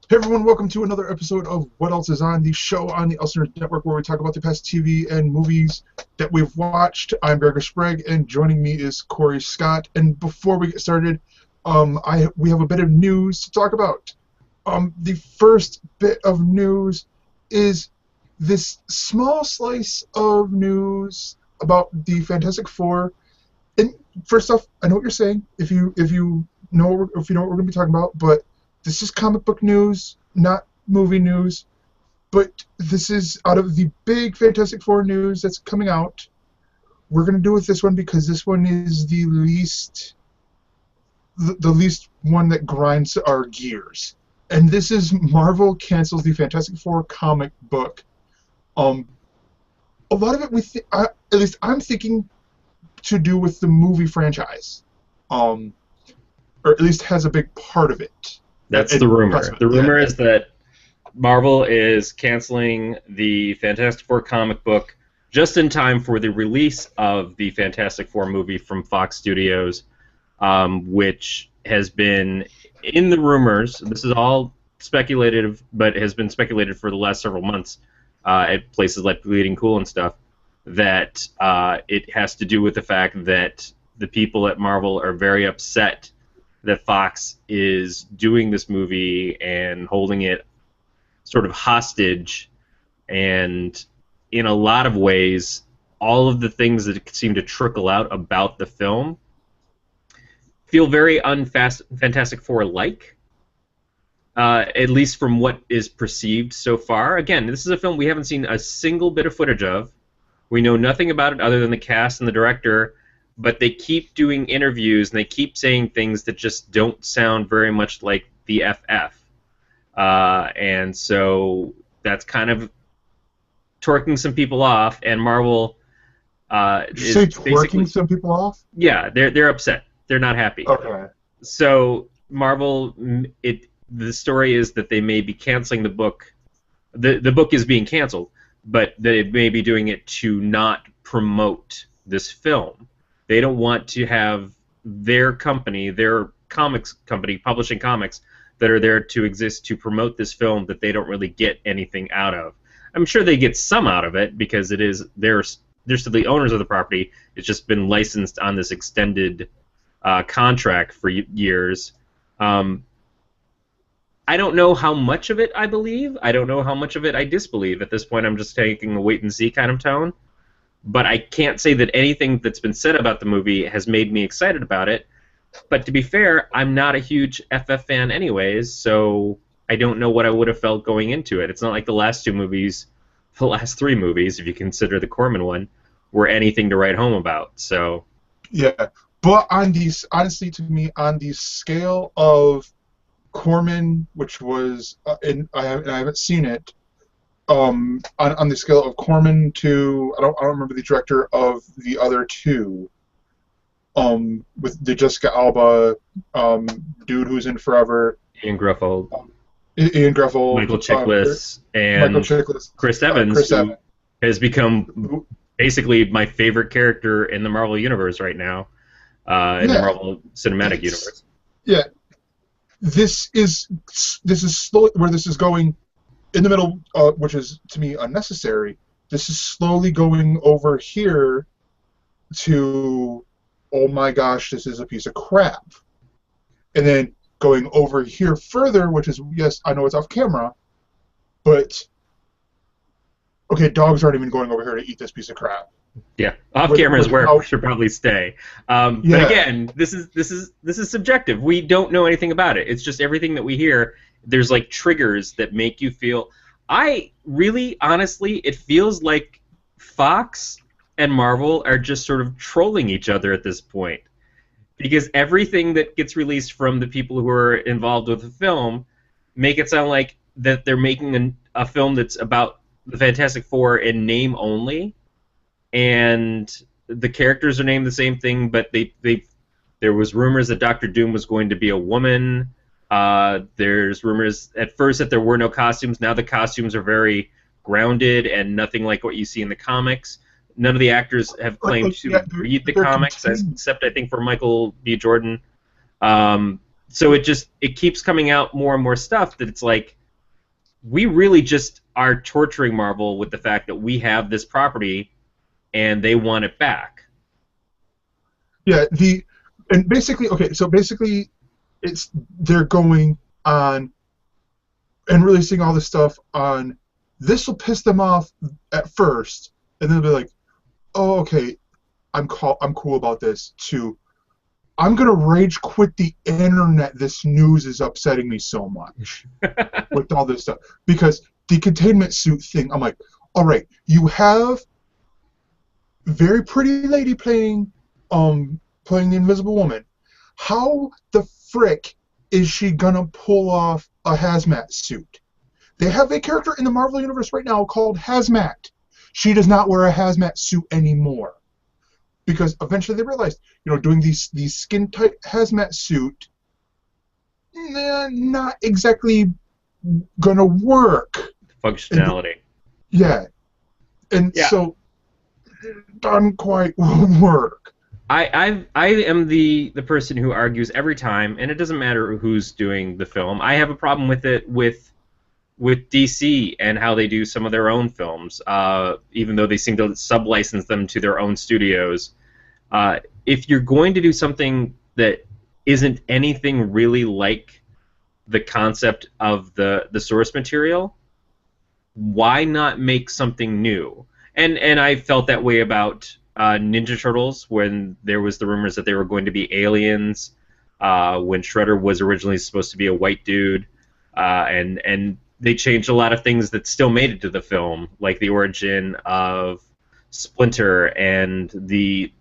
Hey everyone, welcome to another episode of What Else Is On, the show on the Elsener Network where we talk about the past TV and movies that we've watched. I'm Gregor Sprague, and joining me is Corey Scott. And before we get started, we have a bit of news to talk about. The first bit of news is this small slice of news about the Fantastic Four. And first off, I know what you're saying. If you know what we're going to be talking about, but this is comic book news, not movie news, but this is out of the big Fantastic Four news that's coming out. We're going to do with this one because this one is the least one that grinds our gears. And this is Marvel cancels the Fantastic Four comic book. A lot of it, at least I'm thinking, to do with the movie franchise, or at least has a big part of it. That's the rumor. The rumor is that Marvel is canceling the Fantastic Four comic book just in time for the release of the Fantastic Four movie from Fox Studios, which has been in the rumors. This is all speculative, but has been speculated for the last several months at places like Bleeding Cool and stuff, that it has to do with the fact that the people at Marvel are very upset that Fox is doing this movie and holding it sort of hostage, and in a lot of ways, all of the things that seem to trickle out about the film feel very Fantastic Four-like, at least from what is perceived so far. Again, this is a film we haven't seen a single bit of footage of. We know nothing about it other than the cast and the director, but they keep doing interviews and they keep saying things that just don't sound very much like the FF. And so that's kind of torquing some people off, and Marvel is twerking some people off? Yeah, they're upset. They're not happy. Okay. So Marvel, the story is that they may be canceling the book. The book is being canceled, but they may be doing it to not promote this film. They don't want to have their company, their comics company, publishing comics, that are there to exist to promote this film that they don't really get anything out of. I'm sure they get some out of it because they're still the owners of the property. It's just been licensed on this extended contract for years. I don't know how much of it I believe. I don't know how much of it I disbelieve. At this point, I'm just taking a wait-and-see kind of tone. But I can't say that anything that's been said about the movie has made me excited about it. But to be fair, I'm not a huge FF fan anyways, so I don't know what I would have felt going into it. It's not like the last three movies, if you consider the Corman one, were anything to write home about. So yeah, but honestly, to me, on the scale of Corman, which was, and I haven't seen it, on the scale of Corman to, I don't remember the director of the other two, with the Jessica Alba dude who's in Forever, Ian Gruffudd, Michael Chiklis, and Chris Evans, who has become basically my favorite character in the Marvel universe right now, in the Marvel Cinematic Universe. Yeah, this is slowly where this is going. In the middle, which is, to me, unnecessary, this is slowly going over here to, oh my gosh, this is a piece of crap. And then going over here further, which is, yes, I know it's off camera, but, okay, dogs aren't even going over here to eat this piece of crap. Yeah, off camera is where we should probably stay. But again, this is subjective. We don't know anything about it. It's just everything that we hear. There's like triggers that make you feel. Honestly, it feels like Fox and Marvel are just sort of trolling each other at this point, because everything that gets released from the people who are involved with the film make it sound like that they're making a film that's about the Fantastic Four in name only, and the characters are named the same thing, but there was rumors that Doctor Doom was going to be a woman. There's rumors at first that there were no costumes. Now the costumes are very grounded and nothing like what you see in the comics. None of the actors have claimed to read the comics, except I think for Michael B. Jordan. So it keeps coming out more and more stuff that it's like we really just are torturing Marvel with the fact that we have this property and they want it back. Yeah, basically, they're going on and releasing all this stuff on. This will piss them off at first, and then they'll be like, "Oh, okay, I'm cool about this." To I'm gonna rage quit the internet. This news is upsetting me so much with all this stuff because the containment suit thing. I'm like, all right, you have very pretty lady playing the Invisible Woman. How the frick is she gonna pull off a hazmat suit? They have a character in the Marvel Universe right now called Hazmat. She does not wear a hazmat suit anymore. Because eventually they realized, doing these skin tight hazmat suit, not exactly gonna work. Functionality. So it doesn't quite work. I am the person who argues every time, and it doesn't matter who's doing the film. I have a problem with it with DC and how they do some of their own films, even though they seem to sub-license them to their own studios. If you're going to do something that isn't anything really like the concept of the source material, why not make something new? And I felt that way about Ninja Turtles when there was the rumors that they were going to be aliens, when Shredder was originally supposed to be a white dude, and they changed a lot of things that still made it to the film, like the origin of Splinter, and the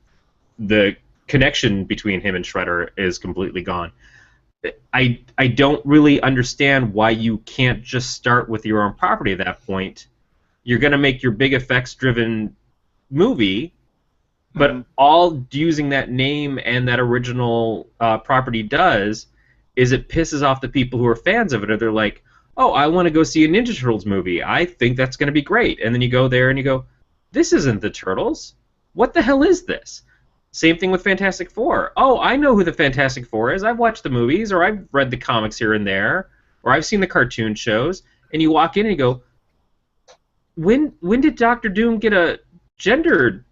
connection between him and Shredder is completely gone. I don't really understand why you can't just start with your own property at that point. You're going to make your big effects-driven movie, but all using that name and that original property does is it pisses off the people who are fans of it, or they're like, oh, I want to go see a Ninja Turtles movie. I think that's going to be great. And then you go there and you go, this isn't the Turtles. What the hell is this? Same thing with Fantastic Four. Oh, I know who the Fantastic Four is. I've watched the movies, or I've read the comics here and there, or I've seen the cartoon shows. And you walk in and you go, when did Doctor Doom get a gender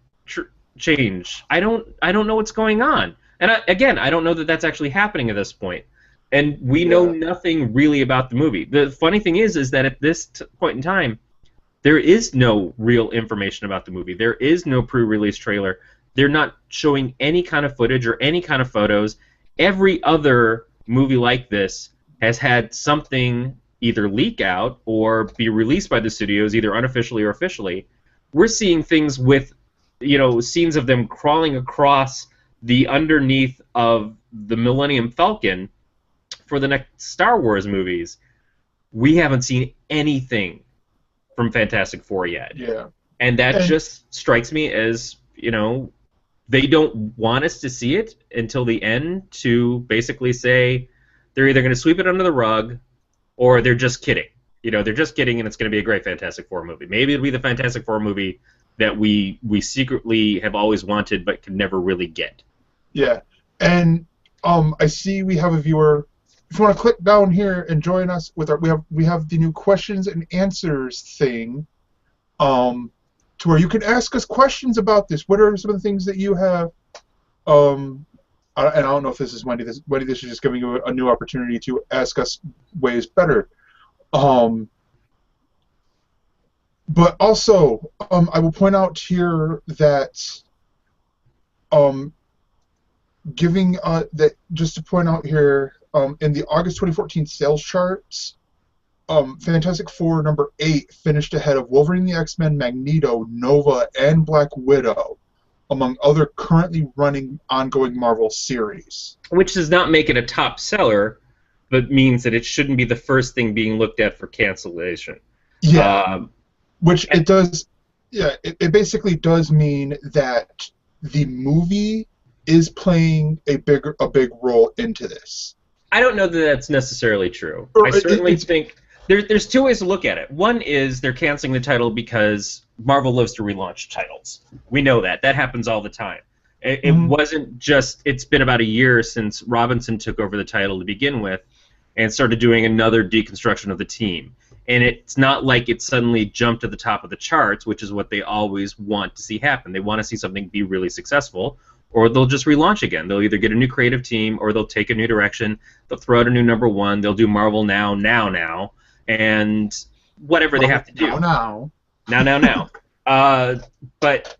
change? I don't know what's going on. And I don't know that that's actually happening at this point. And we know nothing really about the movie. The funny thing is that at this point in time, there is no real information about the movie. There is no pre-release trailer. They're not showing any kind of footage or any kind of photos. Every other movie like this has had something either leak out or be released by the studios, either unofficially or officially. We're seeing things with, scenes of them crawling across the underneath of the Millennium Falcon for the next Star Wars movies. We haven't seen anything from Fantastic Four yet. Yeah. And that just strikes me as, they don't want us to see it until the end to basically say they're either going to sweep it under the rug or they're just kidding. They're just kidding and it's going to be a great Fantastic Four movie. Maybe it'll be the Fantastic Four movie that we secretly have always wanted but could never really get. Yeah. And I see we have a viewer. If you want to click down here and join us with we have the new questions and answers thing, to where you can ask us questions about this. What are some of the things that you have? And I don't know if this is Wendy. Wendy, this is just giving you a new opportunity to ask us ways better. But also, I will point out here that just to point out here, in the August 2014 sales charts, Fantastic Four number 8 finished ahead of Wolverine, the X-Men, Magneto, Nova, and Black Widow, among other currently running ongoing Marvel series. Which does not make it a top seller, but means that it shouldn't be the first thing being looked at for cancellation. Yeah, which it does. Yeah, it basically does mean that the movie is playing a big role into this. I don't know that that's necessarily true. I certainly think there's two ways to look at it. One is they're canceling the title because Marvel loves to relaunch titles. We know that. That happens all the time. It wasn't just... It's been about a year since Robinson took over the title to begin with and started doing another deconstruction of the team. And it's not like it suddenly jumped to the top of the charts, which is what they always want to see happen. They want to see something be really successful, or they'll just relaunch again. They'll either get a new creative team, or they'll take a new direction. They'll throw out a new #1. They'll do Marvel now, and whatever they have to do. Now. But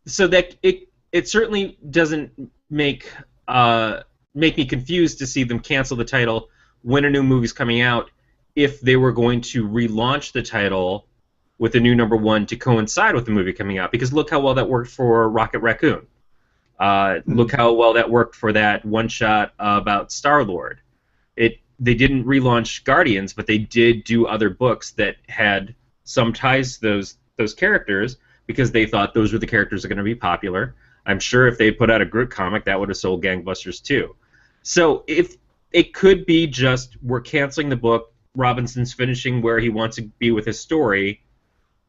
so that it certainly doesn't make me confused to see them cancel the title when a new movie's coming out, if they were going to relaunch the title with a new #1 to coincide with the movie coming out. Because look how well that worked for Rocket Raccoon. Look how well that worked for that one-shot about Star-Lord. They didn't relaunch Guardians, but they did do other books that had some ties to those characters because they thought those were the characters that are going to be popular. I'm sure if they put out a Groot comic, that would have sold gangbusters too. So if it could be just we're canceling the book, Robinson's finishing where he wants to be with his story.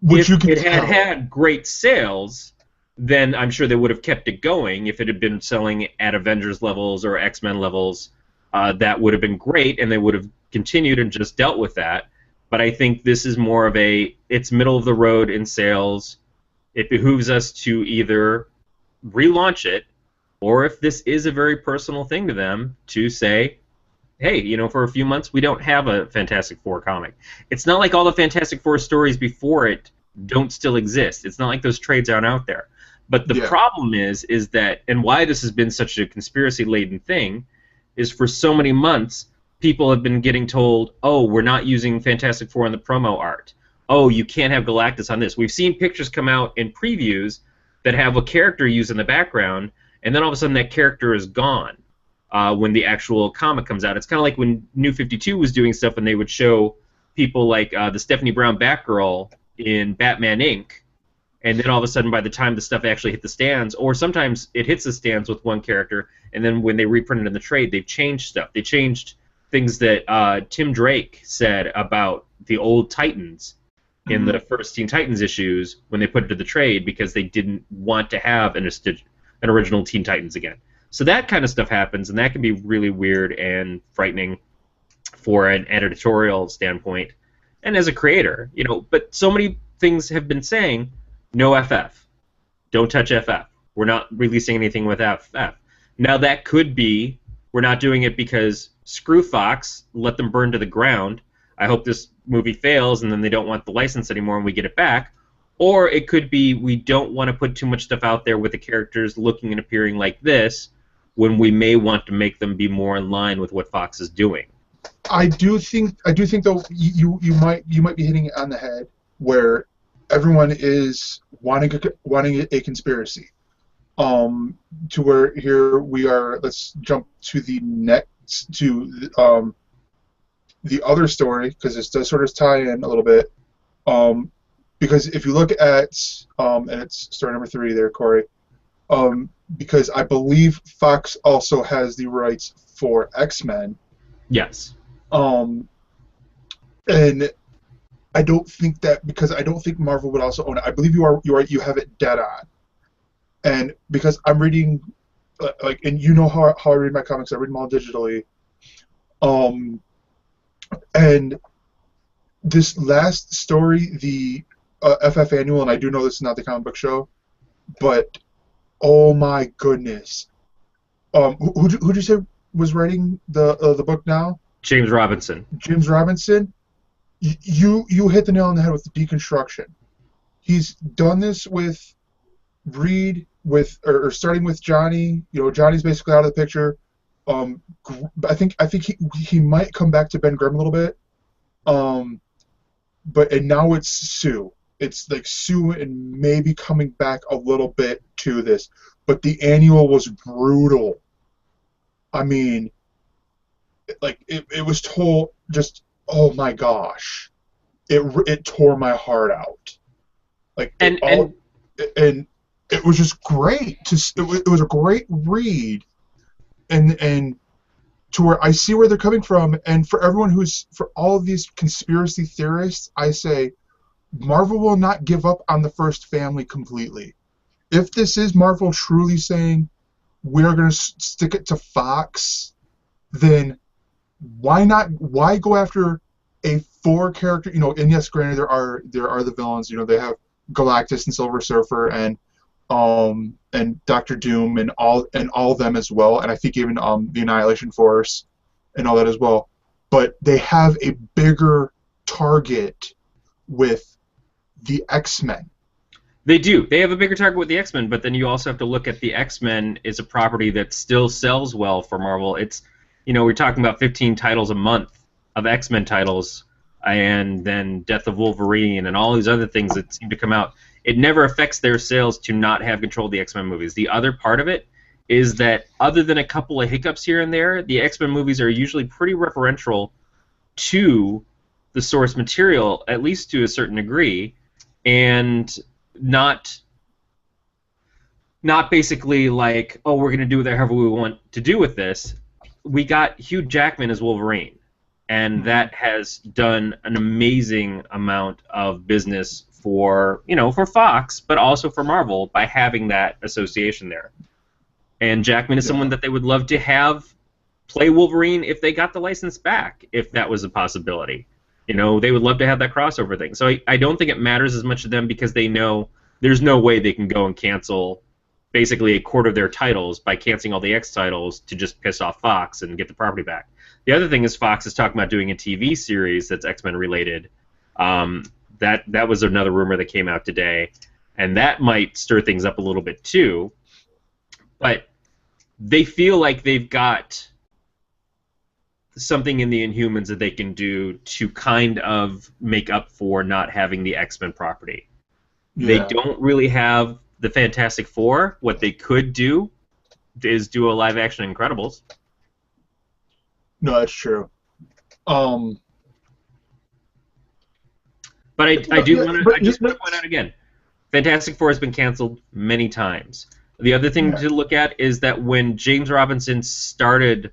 Which if it had great sales, then I'm sure they would have kept it going. If it had been selling at Avengers levels or X-Men levels, that would have been great, and they would have continued and just dealt with that. But I think this is more of it's middle of the road in sales. It behooves us to either relaunch it, or if this is a very personal thing to them, to say, hey, for a few months we don't have a Fantastic Four comic. It's not like all the Fantastic Four stories before it don't still exist. It's not like those trades aren't out there. But the problem is that, and why this has been such a conspiracy-laden thing, is for so many months people have been getting told, oh, we're not using Fantastic Four on the promo art. Oh, you can't have Galactus on this. We've seen pictures come out in previews that have a character used in the background, and then all of a sudden that character is gone. When the actual comic comes out. It's kind of like when New 52 was doing stuff and they would show people like the Stephanie Brown Batgirl in Batman Inc., and then all of a sudden by the time the stuff actually hit the stands, or sometimes it hits the stands with one character, and then when they reprint it in the trade, they've changed stuff. They changed things that Tim Drake said about the old Titans in the first Teen Titans issues when they put it to the trade because they didn't want to have an original Teen Titans again. So that kind of stuff happens, and that can be really weird and frightening for an editorial standpoint and as a creator, But so many things have been saying, no FF. Don't touch FF. We're not releasing anything with FF. Now that could be we're not doing it because screw Fox, let them burn to the ground. I hope this movie fails, and then they don't want the license anymore and we get it back. Or it could be we don't want to put too much stuff out there with the characters looking and appearing like this, when we may want to make them be more in line with what Fox is doing. I do think though you might be hitting it on the head where everyone is wanting a conspiracy. To where here we are. Let's jump to the the other story because this does sort of tie in a little bit. Because if you look at and it's story number 3 there, Corey. Because I believe Fox also has the rights for X-Men. Yes. And I don't think because I don't think Marvel would also own it. I believe you have it dead on. And because I'm reading, and you know how I read my comics, I read them all digitally. And this last story, the FF Annual, and I do know this is not the comic book show, but oh my goodness. Who'd you say was writing the book now? James Robinson. James Robinson. You hit the nail on the head with the deconstruction. He's done this with Reed, or starting with Johnny. Johnny's basically out of the picture. I think he might come back to Ben Grimm a little bit. And now it's Sue. It's like Sue and maybe coming back a little bit to this. But the annual was brutal. I mean, it was told just, oh my gosh. It tore my heart out. And it was just great. It was a great read. And to where I see where they're coming from, and for all of these conspiracy theorists, I say, Marvel will not give up on the first family completely. If this is Marvel truly saying we're going to stick it to Fox, then why go after a 4-character, and yes, granted there are the villains. They have Galactus and Silver Surfer and Doctor Doom and all of them as well, and I think even the Annihilation Force and all that as well. But they have a bigger target with the X-Men. They do. They have a bigger target with the X-Men, but then you also have to look at the X-Men as a property that still sells well for Marvel. It's, we're talking about 15 titles a month of X-Men titles, and then Death of Wolverine and all these other things that seem to come out. It never affects their sales to not have control of the X-Men movies. The other part of it is that other than a couple of hiccups here and there, the X-Men movies are usually pretty referential to the source material, at least to a certain degree, and not basically like, oh, we're going to do whatever we want to do with this. We got Hugh Jackman as Wolverine, and that has done an amazing amount of business for Fox, but also for Marvel by having that association there. And Jackman is someone that they would love to have play Wolverine if they got the license back, if that was a possibility. They would love to have that crossover thing. So I don't think it matters as much to them because they know there's no way they can go and cancel basically a quarter of their titles by canceling all the X titles to just piss off Fox and get the property back. The other thing is Fox is talking about doing a TV series that's X-Men related. That was another rumor that came out today, and that might stir things up a little bit too. But they feel like they've got something in the Inhumans that they can do to kind of make up for not having the X-Men property. Yeah. They don't really have the Fantastic Four. What they could do is do a live-action Incredibles. No, that's true. But I do want to point out again, Fantastic Four has been canceled many times. The other thing to look at is that when James Robinson started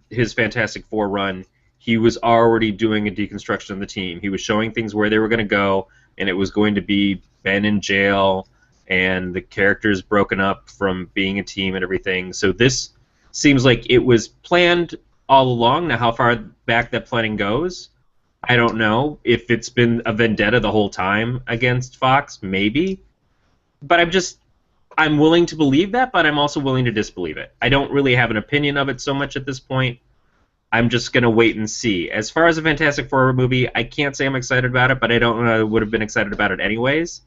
his Fantastic Four run, he was already doing a deconstruction of the team. He was showing things where they were going to go, and it was going to be Ben in jail, and the characters broken up from being a team and everything. So this seems like it was planned all along. Now, how far back that planning goes, I don't know. If it's been a vendetta the whole time against Fox, maybe. But I'm willing to believe that, but I'm also willing to disbelieve it. I don't really have an opinion of it so much at this point. I'm just going to wait and see. As far as a Fantastic Four movie, I can't say I'm excited about it, but I don't know I would have been excited about it anyways.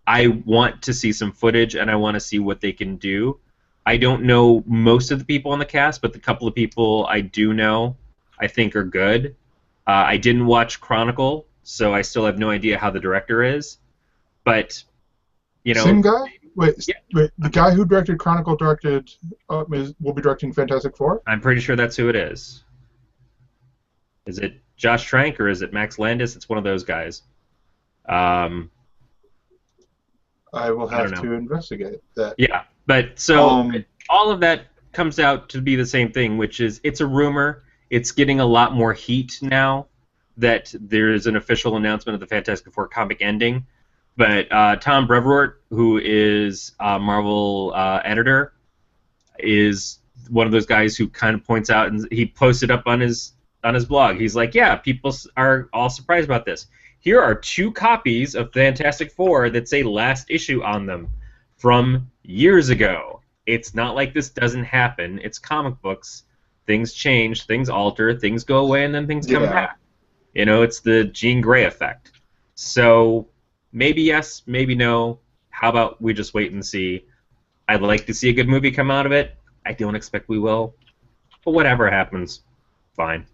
I want to see some footage, and I want to see what they can do. I don't know most of the people on the cast, but the couple of people I do know I think are good. I didn't watch Chronicle, so I still have no idea how the director is. But, Same guy? Wait, the guy who directed Chronicle will be directing Fantastic Four? I'm pretty sure that's who it is. Is it Josh Trank or is it Max Landis? It's one of those guys. I will have to investigate that. Yeah, but so all of that comes out to be the same thing, which is it's a rumor. It's getting a lot more heat now that there is an official announcement of the Fantastic Four comic ending. But Tom Brevoort, who is a Marvel editor, is one of those guys who kind of points out, and he posted up on his blog. He's like, yeah, people are all surprised about this. Here are 2 copies of Fantastic Four that say last issue on them from years ago. It's not like this doesn't happen. It's comic books. Things change, things alter, things go away, and then things come back. It's the Jean Grey effect. So maybe yes, maybe no. How about we just wait and see? I'd like to see a good movie come out of it. I don't expect we will. But whatever happens, fine.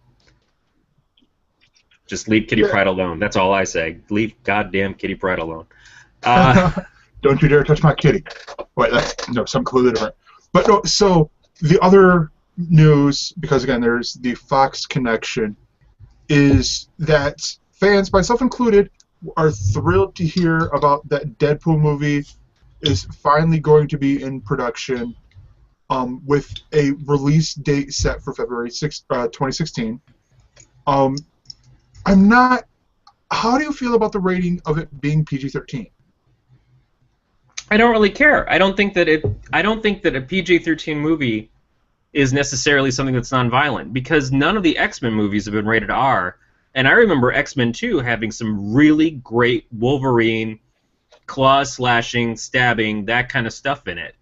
Just leave Kitty Pryde alone. That's all I say. Leave goddamn Kitty Pryde alone. Don't you dare touch my kitty. Wait, that's some completely different. But no, so the other news, because again there's the Fox connection, is that fans, myself included, are thrilled to hear about that Deadpool movie is finally going to be in production, with a release date set for February 6th, 2016. How do you feel about the rating of it being PG-13? I don't really care. I don't think that a PG-13 movie is necessarily something that's non-violent, because none of the X-Men movies have been rated R, And I remember X-Men 2 having some really great Wolverine claws slashing, stabbing, that kind of stuff in it.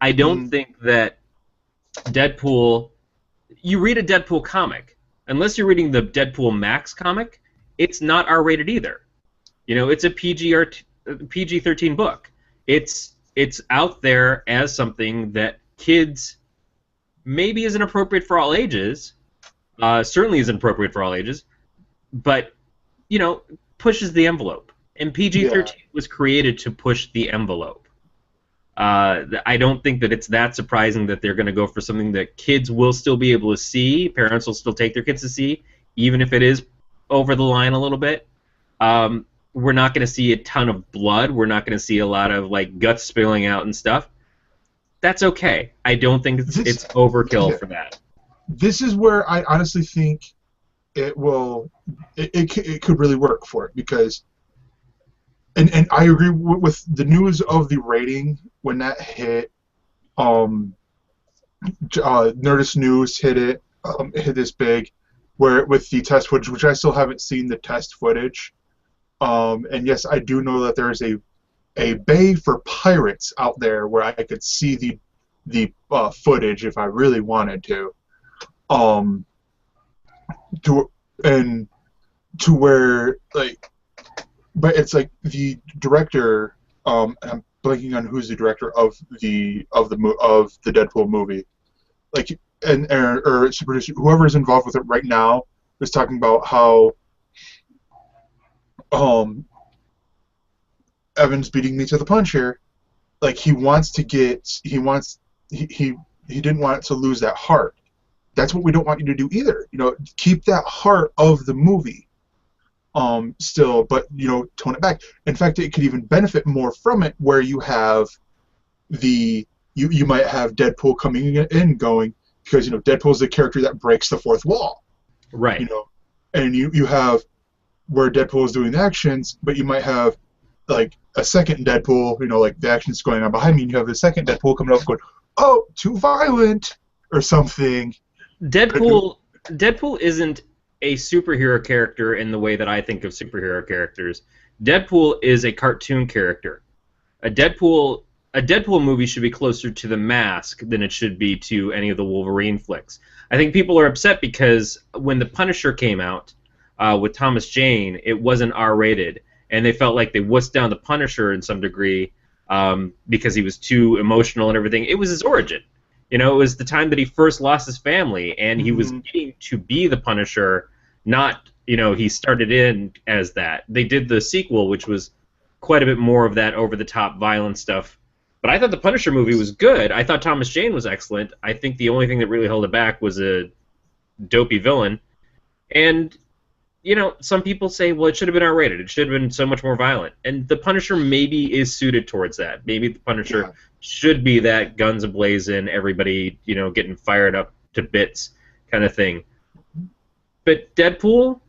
I don't think that Deadpool... You read a Deadpool comic. Unless you're reading the Deadpool Max comic, it's not R-rated either. You know, it's a PG-13 book. It's out there as something that kids maybe isn't appropriate for all ages, certainly isn't appropriate for all ages, but, you know, pushes the envelope. And PG-13 was created to push the envelope. I don't think that it's that surprising that they're going to go for something that kids will still be able to see, parents will still take their kids to see, even if it is over the line a little bit. We're not going to see a ton of blood. We're not going to see a lot of like guts spilling out and stuff. That's okay. I don't think it's overkill for that. This is where I honestly think it will. It could really work for it because. And I agree with the news of the rating when that hit. Nerdist News hit it. Hit this big, where with the test footage, which I still haven't seen the test footage. And yes, I do know that there is a bay for pirates out there where I could see the footage if I really wanted to. To where like. But it's like the director. I'm blanking on who's the director of the Deadpool movie. Like, or it's the producer, whoever is involved with it right now is talking about how Evan's beating me to the punch here. Like he didn't want to lose that heart. That's what we don't want you to do either. You know, keep that heart of the movie. Still, but you know, tone it back. In fact, it could even benefit more from it, where you have you might have Deadpool coming in going because you know Deadpool's the character that breaks the fourth wall, right? You know, and you have where Deadpool is doing the actions, but you might have like a second Deadpool, you know, like the action's going on behind me, and you have the second Deadpool coming up going, oh, too violent or something. Deadpool isn't a superhero character in the way that I think of superhero characters. Deadpool is a cartoon character. A Deadpool movie should be closer to The Mask than it should be to any of the Wolverine flicks. I think people are upset because when The Punisher came out with Thomas Jane, it wasn't R-rated, and they felt like they wussed down The Punisher in some degree because he was too emotional and everything. It was his origin. You know, it was the time that he first lost his family, and he was getting to be the Punisher, not, you know, he started in as that. They did the sequel, which was quite a bit more of that over-the-top violent stuff. But I thought the Punisher movie was good. I thought Thomas Jane was excellent. I think the only thing that really held it back was a dopey villain. And, you know, some people say, well, it should have been R-rated. It should have been so much more violent. And the Punisher maybe is suited towards that. Maybe the Punisher should be that guns a-blazing, everybody, you know, getting fired up to bits kind of thing. But Deadpool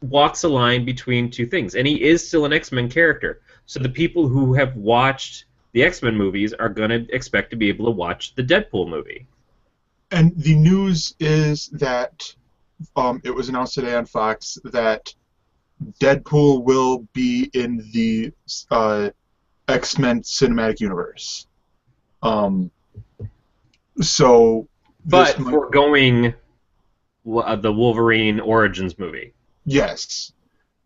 walks a line between two things, and he is still an X-Men character. So the people who have watched the X-Men movies are going to expect to be able to watch the Deadpool movie. And the news is that it was announced today on Fox that Deadpool will be in the X-Men cinematic universe. But foregoing the Wolverine Origins movie. Yes.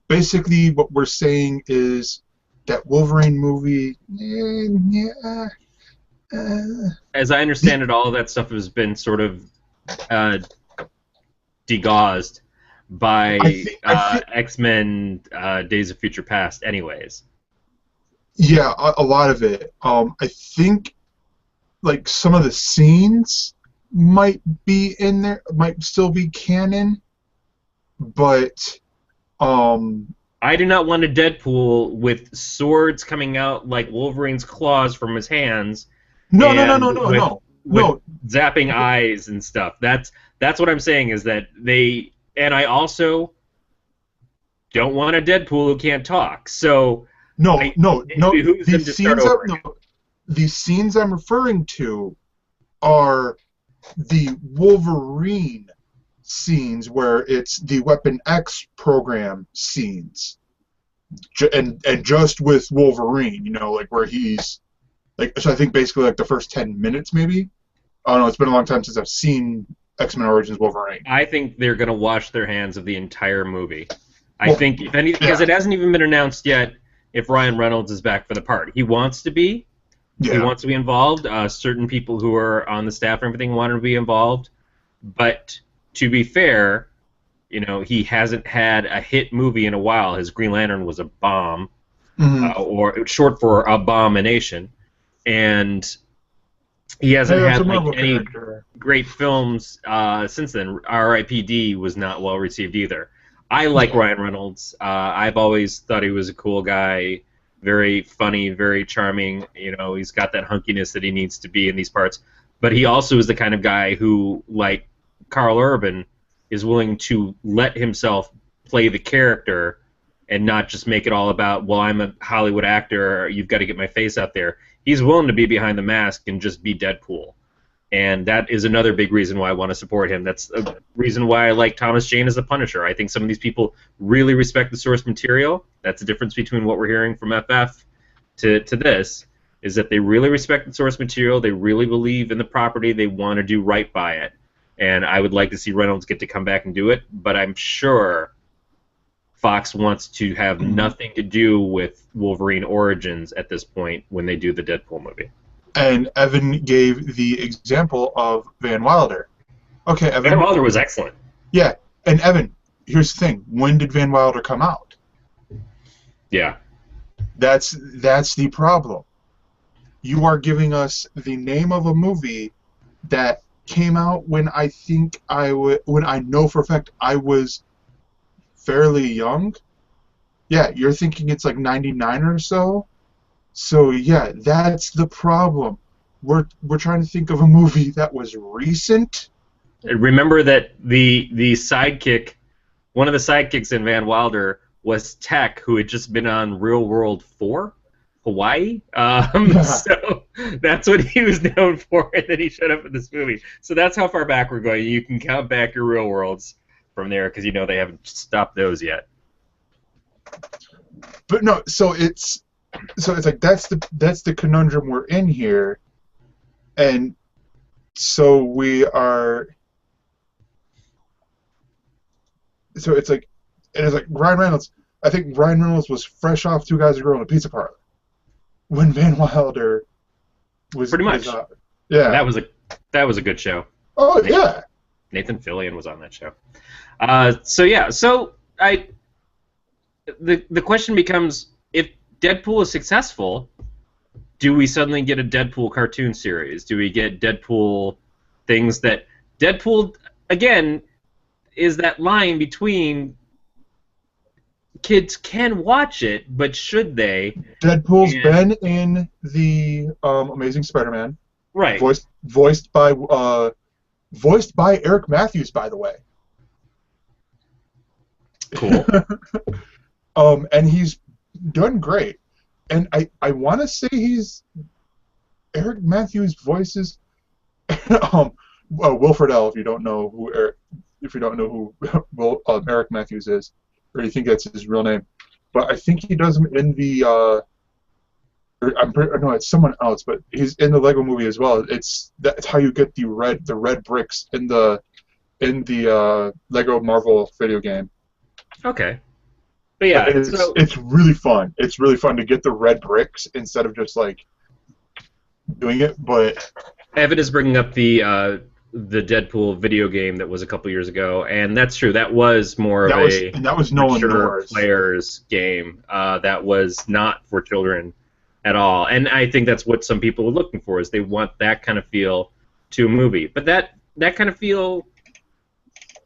Basically, what we're saying is that Wolverine movie, As I understand it, all of that stuff has been sort of degaussed by X-Men Days of Future Past anyways. Yeah, a lot of it. I think like some of the scenes might be in there, might still be canon, but I do not want a Deadpool with swords coming out like Wolverine's claws from his hands. No, with zapping eyes and stuff. That's what I'm saying is that they, and I also don't want a Deadpool who can't talk. So the scenes I'm referring to are the Wolverine scenes where it's the Weapon X program scenes, and just with Wolverine, like where he's like, so I think basically like the first 10 minutes maybe. I don't know. It's been a long time since I've seen X-Men Origins Wolverine. I think they're gonna wash their hands of the entire movie. I think if anything, because it hasn't even been announced yet if Ryan Reynolds is back for the part. He wants to be. Yeah. He wants to be involved. Certain people who are on the staff and everything want to be involved. But to be fair, he hasn't had a hit movie in a while. His Green Lantern was a bomb, or short for Abomination, and he hasn't had like any great films since then. R.I.P.D. was not well received either. I like Ryan Reynolds. I've always thought he was a cool guy, very funny, very charming. He's got that hunkiness that he needs to be in these parts. But he also is the kind of guy who, like Carl Urban, is willing to let himself play the character and not just make it all about, well, I'm a Hollywood actor, you've got to get my face out there. He's willing to be behind the mask and just be Deadpool. And that is another big reason why I want to support him. That's a reason why I like Thomas Jane as the Punisher. I think some of these people really respect the source material. That's the difference between what we're hearing from FF to this, is that they really respect the source material, they really believe in the property, they want to do right by it. And I would like to see Reynolds get to come back and do it, but I'm sure Fox wants to have nothing to do with Wolverine Origins at this point when they do the Deadpool movie. And Evan gave the example of Van Wilder. Okay, Evan. Van Wilder was excellent. Yeah, and Evan, here's the thing. When did Van Wilder come out? Yeah. That's the problem. You are giving us the name of a movie that came out when I know for a fact I was fairly young. Yeah, you're thinking it's like 99 or so. So yeah, that's the problem. We're trying to think of a movie that was recent. Remember that the sidekick, one of the sidekicks in Van Wilder was Tech, who had just been on Real World 4, Hawaii. So that's what he was known for, and then he showed up in this movie. So that's how far back we're going. You can count back your Real Worlds from there because they haven't stopped those yet. But no, so it's like that's the conundrum we're in here, and so we are. So it's like Ryan Reynolds. I think Ryan Reynolds was fresh off Two Guys, a Girl in a Pizza Parlor when Van Wilder was pretty much. Yeah, that was a good show. Oh yeah, Nathan Fillion was on that show. So the question becomes, if Deadpool is successful, do we suddenly get a Deadpool cartoon series? Do we get Deadpool things that Deadpool again is that line between kids can watch it, but should they? Deadpool's been in the Amazing Spider-Man, right? Voiced by Eric Matthews, by the way. Cool. And he's done great. And I want to say Eric Matthews voices Wilfred L. If you don't know who Eric Matthews is, or you think that's his real name, but I think he does him in the. No, it's someone else, but he's in the Lego Movie as well. That's how you get the red bricks in the Lego Marvel video game. Okay. But yeah, it's really fun. It's really fun to get the red bricks instead of just like doing it. But Evan is bringing up the Deadpool video game that was a couple years ago, and that's true. That was more of a mature players game. That was not for children at all. And I think that's what some people are looking for, is they want that kind of feel to a movie. But that kind of feel,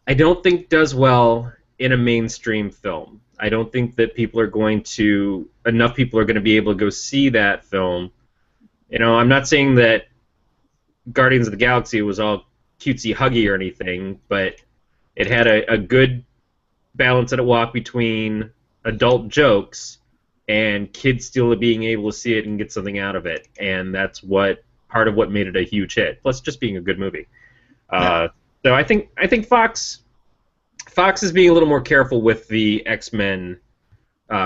I don't think does well in a mainstream film. I don't think that enough people are going to be able to go see that film. I'm not saying that Guardians of the Galaxy was all cutesy huggy or anything, but it had a good balance that it walked between adult jokes and kids still being able to see it and get something out of it, and that's part of what made it a huge hit. Plus, just being a good movie. So I think Fox Fox is being a little more careful with the X-Men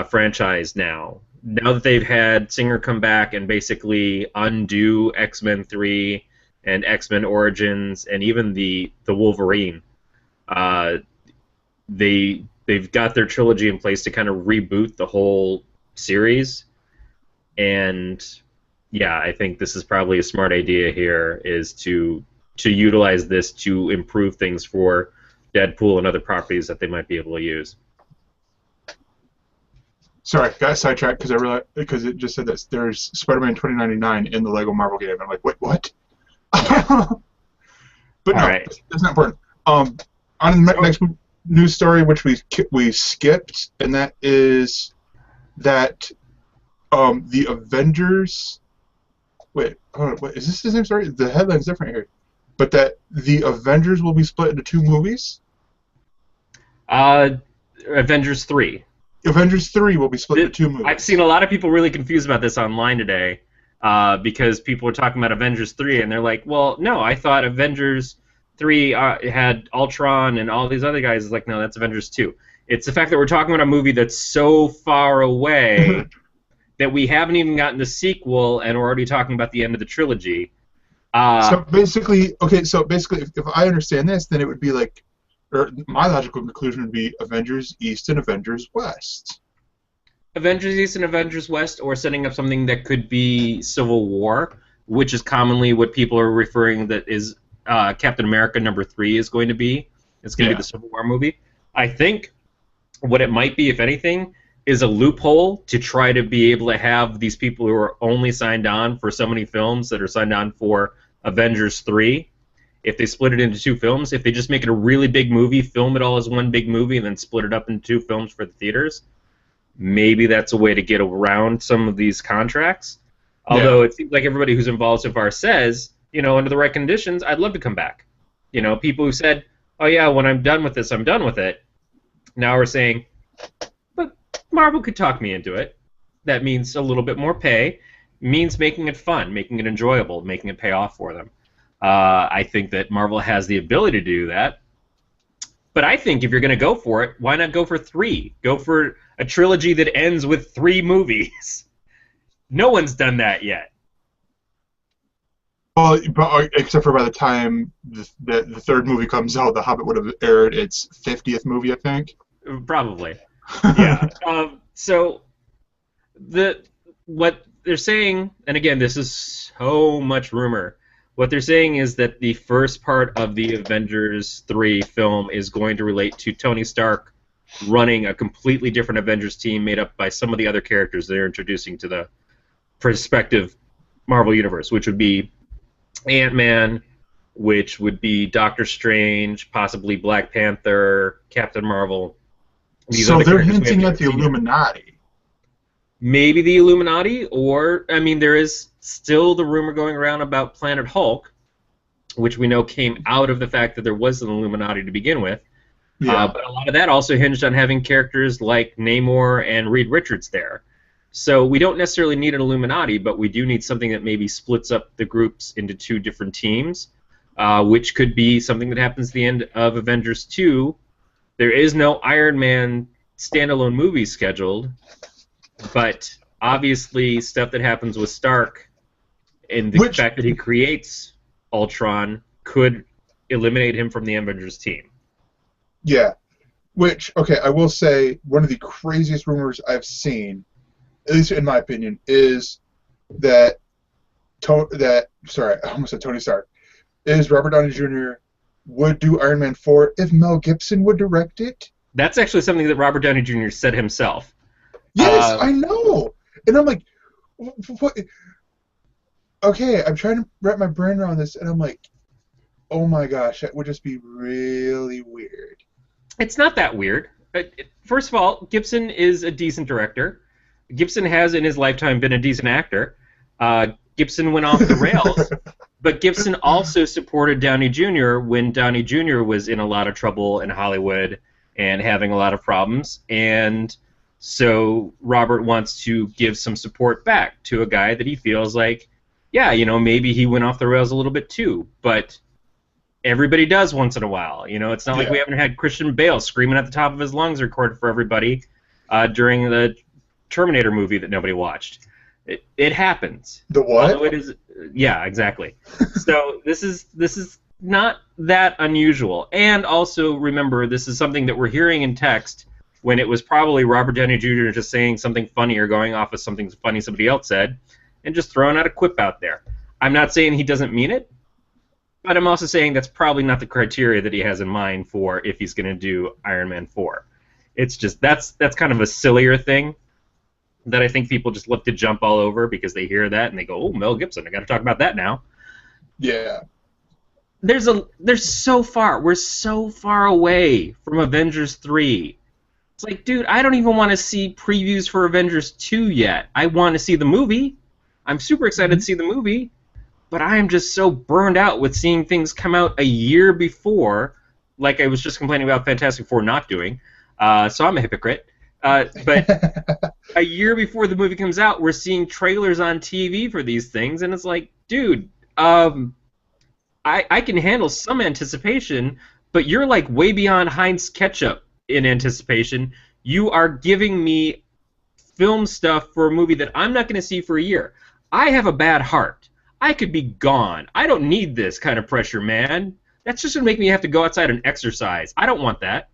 franchise now. Now that they've had Singer come back and basically undo X-Men 3 and X-Men Origins and even the Wolverine, they've got their trilogy in place to kind of reboot the whole series. And yeah, I think this is probably a smart idea here, is to utilize this to improve things for Deadpool and other properties that they might be able to use. Sorry, got sidetracked because I realized, because it just said that there's Spider-Man 2099 in the Lego Marvel game. I'm like, wait, what? But no, right. that's not important. On the next news story, which we skipped, and that is that the Avengers. Wait, hold on, what, is this the same story? The headline's different here. But that the Avengers will be split into 2 movies? Avengers 3. Avengers 3 will be split into 2 movies. I've seen a lot of people really confused about this online today, because people were talking about Avengers 3, and they're like, well, no, I thought Avengers 3 had Ultron and all these other guys. It's like, no, that's Avengers 2. It's the fact that we're talking about a movie that's so far away that we haven't even gotten the sequel, and we're already talking about the end of the trilogy. So basically, if I understand this, then it would be like, or my logical conclusion would be Avengers East and Avengers West. Avengers East and Avengers West, or setting up something that could be Civil War, which is commonly what people are referring that is Captain America #3 is going to be. It's going to be the Civil War movie. I think what it might be, if anything, is a loophole to try to be able to have these people who are only signed on for so many films that are signed on for Avengers 3. If they split it into 2 films, if they just make it a really big movie, film it all as one big movie, and then split it up into 2 films for the theaters, maybe that's a way to get around some of these contracts. Although it seems like everybody who's involved so far says, under the right conditions, I'd love to come back. People who said, oh yeah, when I'm done with this, I'm done with it, now are saying, but Marvel could talk me into it. That means a little bit more pay, means making it fun, making it enjoyable, making it pay off for them. I think that Marvel has the ability to do that. But I think if you're going to go for it, why not go for 3? Go for a trilogy that ends with 3 movies. No one's done that yet. Well, except for by the time the 3rd movie comes out, The Hobbit would have aired its 50th movie, I think. Probably. Yeah. So what they're saying, and again, this is so much rumor, what they're saying is that the first part of the Avengers 3 film is going to relate to Tony Stark running a completely different Avengers team made up by some of the other characters they're introducing to the prospective Marvel Universe, which would be Ant-Man, which would be Doctor Strange, possibly Black Panther, Captain Marvel. So they're hinting at the Illuminati. Maybe the Illuminati, or, there is still the rumor going around about Planet Hulk, which we know came out of the fact that there was an Illuminati to begin with. Yeah. But a lot of that also hinged on having characters like Namor and Reed Richards there. So we don't necessarily need an Illuminati, but we do need something that maybe splits up the groups into 2 different teams, which could be something that happens at the end of Avengers 2. There is no Iron Man standalone movie scheduled, but obviously stuff that happens with Stark and the fact that he creates Ultron could eliminate him from the Avengers team. Yeah. Which, okay, I will say one of the craziest rumors I've seen, at least in my opinion, is that sorry, I almost said Tony Stark, is Robert Downey Jr. would do Iron Man 4 if Mel Gibson would direct it. That's actually something that Robert Downey Jr. said himself. Yes, I know. And I'm like, what? Okay, I'm trying to wrap my brain around this, and I'm like, oh my gosh, that would just be really weird. It's not that weird. First of all, Gibson is a decent director. Gibson has, in his lifetime, been a decent actor. Gibson went off the rails, but Gibson also supported Downey Jr. when Downey Jr. was in a lot of trouble in Hollywood and having a lot of problems, and so Robert wants to give some support back to a guy that he feels like, yeah, maybe he went off the rails a little bit too, but everybody does once in a while. You know, it's not like we haven't had Christian Bale screaming at the top of his lungs recorded for everybody during the Terminator movie that nobody watched. It happens. The what? Although it is, yeah, exactly. So this is not that unusual. And also remember, this is something that we're hearing in text when it was probably Robert Downey Jr. just saying something funny or going off of something funny somebody else said and just throwing out a quip out there. I'm not saying he doesn't mean it, but I'm also saying that's probably not the criteria that he has in mind for if he's going to do Iron Man 4. It's just that's kind of a sillier thing that I think people just love to jump all over because they hear that and they go, "Oh, Mel Gibson, I got to talk about that now." Yeah. We're so far away from Avengers 3. It's like, dude, I don't even want to see previews for Avengers 2 yet. I want to see the movie. I'm super excited to see the movie, but I am just so burned out with seeing things come out a year before, like I was just complaining about Fantastic Four not doing. So I'm a hypocrite. But a year before the movie comes out, we're seeing trailers on TV for these things, and it's like, dude, I can handle some anticipation, but you're like way beyond Heinz ketchup in anticipation. You are giving me film stuff for a movie that I'm not going to see for a year. I have a bad heart. I could be gone. I don't need this kind of pressure, man. That's just going to make me have to go outside and exercise. I don't want that.